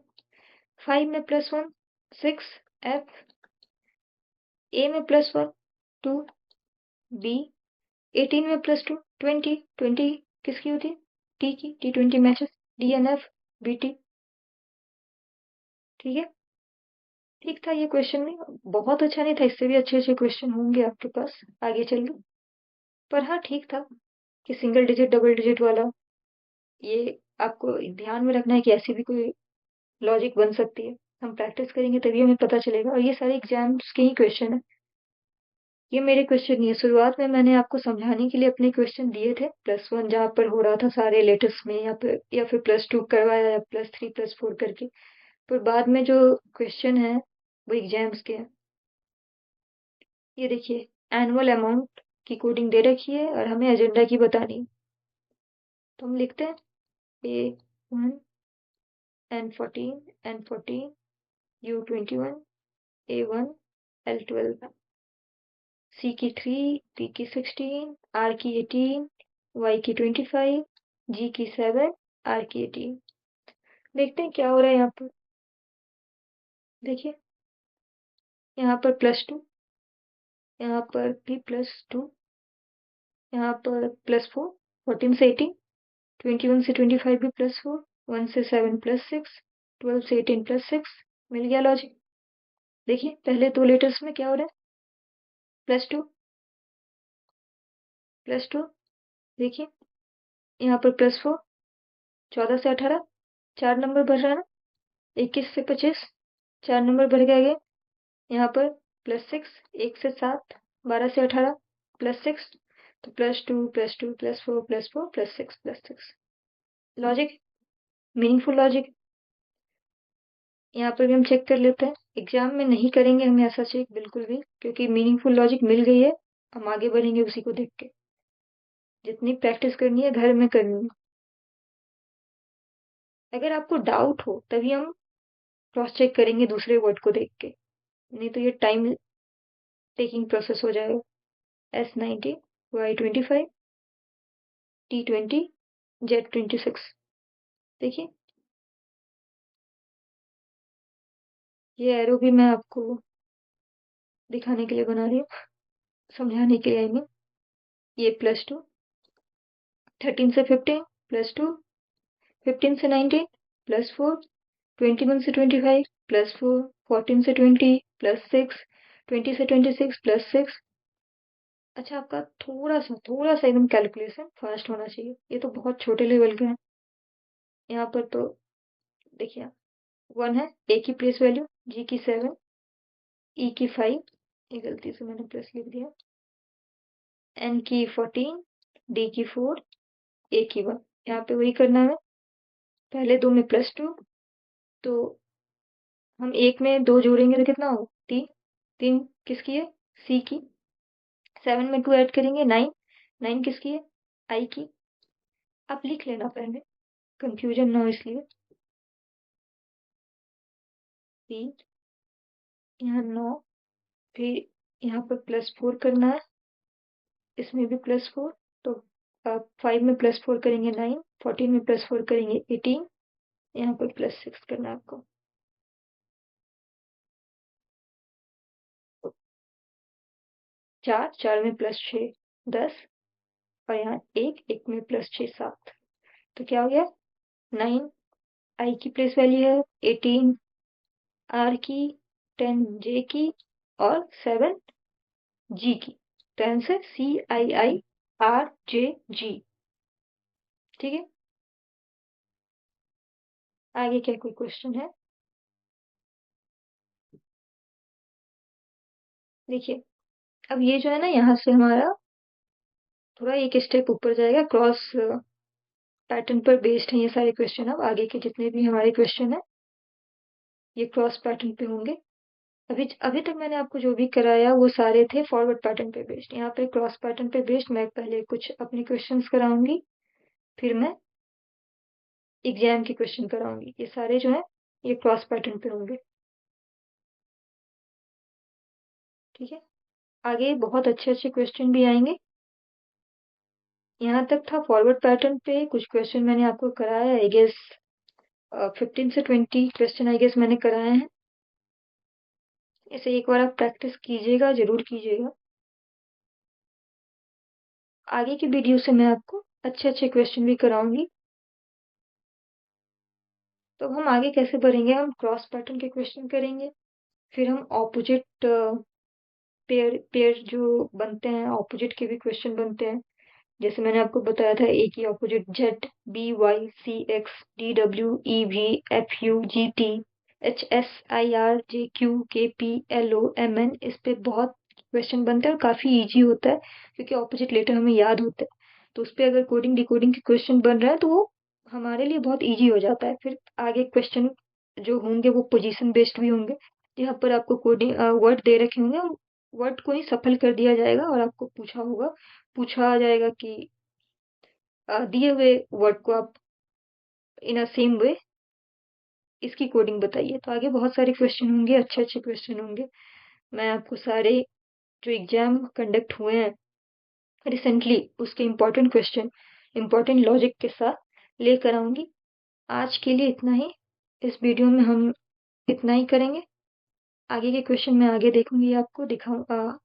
5 में +1 6, F A में +1 2, B 18 में +2 20, 20 किसकी होती है, T की, T20 matches, D N F BT। ठीक है, ठीक था ये क्वेश्चन में, बहुत अच्छा नहीं था, इससे भी अच्छे अच्छे क्वेश्चन होंगे आपके पास आगे चल के, पर हाँ ठीक था कि सिंगल डिजिट डबल डिजिट वाला, ये आपको ध्यान में रखना है कि ऐसी भी कोई लॉजिक बन सकती है। हम प्रैक्टिस करेंगे तभी हमें पता चलेगा, और ये सारे एग्जाम्स के ही क्वेश्चन है। ये मेरे क्वेश्चन नहीं है, शुरुआत में मैंने आपको समझाने के लिए अपने क्वेश्चन दिए थे +1 जहाँ पर हो रहा था सारे लेटेस्ट में, या फिर +2 करवाया, या +3 +4 करके। पर बाद में जो क्वेश्चन है वो एग्जाम्स के हैं। ये देखिए, एनुअल अमाउंट की कोडिंग दे रखी है और हमें एजेंडा की बतानी है। तो हम लिखते हैं A1 N14 N14 U21 A1 L12 C की 3 P की 16 R की 18 Y की 25 G की 7 R की 18। देखते हैं क्या हो रहा है यहाँ पर। देखिए, यहाँ पर +2, यहाँ पर भी +2, यहाँ पर +4, 14 से 18, 21 से 25 भी +4, 1 से 7 +6, 12 से 18 +6। मिल गया लॉजिक। देखिए, पहले दो लेटर्स में क्या हो रहा है, +2 +2। देखिए, यहाँ पर +4, 14 से 18, 4 नंबर बढ़ रहा है ना, 21 से 25, 4 नंबर बढ़ गए आगे। यहाँ पर +6, 1 से 7, 12 से 18 +6, तो +2 +2 +4 +4 +6 +6। Logic, meaningful logic. यहाँ पर भी हम चेक कर लेते हैं। एग्जाम में नहीं करेंगे हम ऐसा चेक बिल्कुल भी, क्योंकि मीनिंगफुल लॉजिक मिल गई है, हम आगे बढ़ेंगे उसी को देख के। जितनी प्रैक्टिस करनी है घर में करनी है। अगर आपको डाउट हो तभी हम क्रॉस चेक करेंगे दूसरे वर्ड को देख के, नहीं तो ये टाइम टेकिंग प्रोसेस हो जाएगा। S90 Y25 T20 Z26। देखिए, ये एरो भी मैं आपको दिखाने के लिए बना रही हूँ, समझाने के लिए आई मीन। ये +2, 13 से 15 +2, 15 से 19 +4, 21 से 25 +4, 14 से 20 +6, 20 से 26 +6। अच्छा, आपका थोड़ा सा एकदम कैलकुलेशन फास्ट होना चाहिए, ये तो बहुत छोटे लेवल के हैं। यहाँ पर तो देखिए, 1 है, A की प्लेस वैल्यू, G की 7, E की 5, ये गलती से मैंने प्लस लिख दिया, N की 14, D की 4, A की 1। यहाँ पे वही करना है, पहले दो में +2, तो हम एक में दो जोड़ेंगे तो कितना हो, 3। 3 किसकी है, C की। 7 में 2 ऐड करेंगे, 9। 9 किसकी है, I की। आप लिख लेना पहले, कंफ्यूजन ना हो इसलिए। 3, यहाँ 9, फिर यहाँ पर +4 करना है, इसमें भी +4, तो 5 में +4 करेंगे 9, 14 में +4 करेंगे 18, यहाँ पर +6 करना है आपको। 4, 4 में +6 10, और यहाँ 1, 1 में +6 7। तो क्या हो गया, 9 I की प्लेस वैल्यू है, 18 R की, 10 J की, और 7 G की। तो आंसर CIIRJG। ठीक है, आगे क्या कोई क्वेश्चन है। देखिए, अब ये जो है ना, यहाँ से हमारा थोड़ा एक स्टेप ऊपर जाएगा, क्रॉस पैटर्न पर बेस्ड है ये सारे क्वेश्चन। अब आगे के जितने भी हमारे क्वेश्चन है ये क्रॉस पैटर्न पे होंगे। अभी अभी तक मैंने आपको जो भी कराया वो सारे थे फॉरवर्ड पैटर्न पे बेस्ड। यहाँ पे क्रॉस पैटर्न पे बेस्ड मैं पहले कुछ अपने क्वेश्चंस कराऊंगी, फिर मैं एग्जाम के क्वेश्चन कराऊंगी। ये सारे जो है ये क्रॉस पैटर्न पे होंगे। ठीक है, आगे बहुत अच्छे अच्छे क्वेश्चन भी आएंगे। यहाँ तक था फॉरवर्ड पैटर्न पे कुछ क्वेश्चन मैंने आपको कराया, आई गेस 15 से 20 क्वेश्चन आई गेस मैंने कराए हैं। इसे एक बार आप प्रैक्टिस कीजिएगा, जरूर कीजिएगा। आगे की वीडियो से मैं आपको अच्छे अच्छे क्वेश्चन भी कराऊंगी। तो हम आगे कैसे बढ़ेंगे, हम क्रॉस पैटर्न के क्वेश्चन करेंगे, फिर हम ऑपोजिट पेयर पेयर जो बनते हैं ऑपोजिट के भी क्वेश्चन बनते हैं, जैसे मैंने आपको बताया था ए की opposite Z, B Y C X, D W E V, F U G T, H S I R, J Q K P, L O M N, इस पे बहुत क्वेश्चन बनते हैं और काफी इजी होता है क्योंकि ऑपोजिट लेटर हमें याद होते हैं। तो उस पे अगर कोडिंग डिकोडिंग के क्वेश्चन बन रहा है तो वो हमारे लिए बहुत इजी हो जाता है। फिर आगे क्वेश्चन जो होंगे वो पोजीशन बेस्ड भी होंगे, यहाँ पर आपको कोडिंग वर्ड दे रखे होंगे, वर्ड को ही सफल कर दिया जाएगा और आपको पूछा जाएगा कि दिए हुए वर्ड को आप इन अ सेम वे इसकी कोडिंग बताइए। तो आगे बहुत सारे क्वेश्चन होंगे, अच्छे अच्छे क्वेश्चन होंगे। मैं आपको सारे जो एग्जाम कंडक्ट हुए हैं रिसेंटली उसके इम्पोर्टेंट क्वेश्चन इम्पोर्टेंट लॉजिक के साथ लेकर आऊंगी। आज के लिए इतना ही। इस वीडियो में हम इतना ही करेंगे। आगे के क्वेश्चन मैं आगे देखूंगी, आपको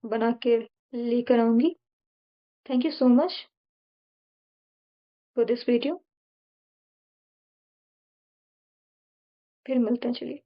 बना के लेकर आऊंगी। Thank you so much for this video. फिर मिलते हैं, चलिए।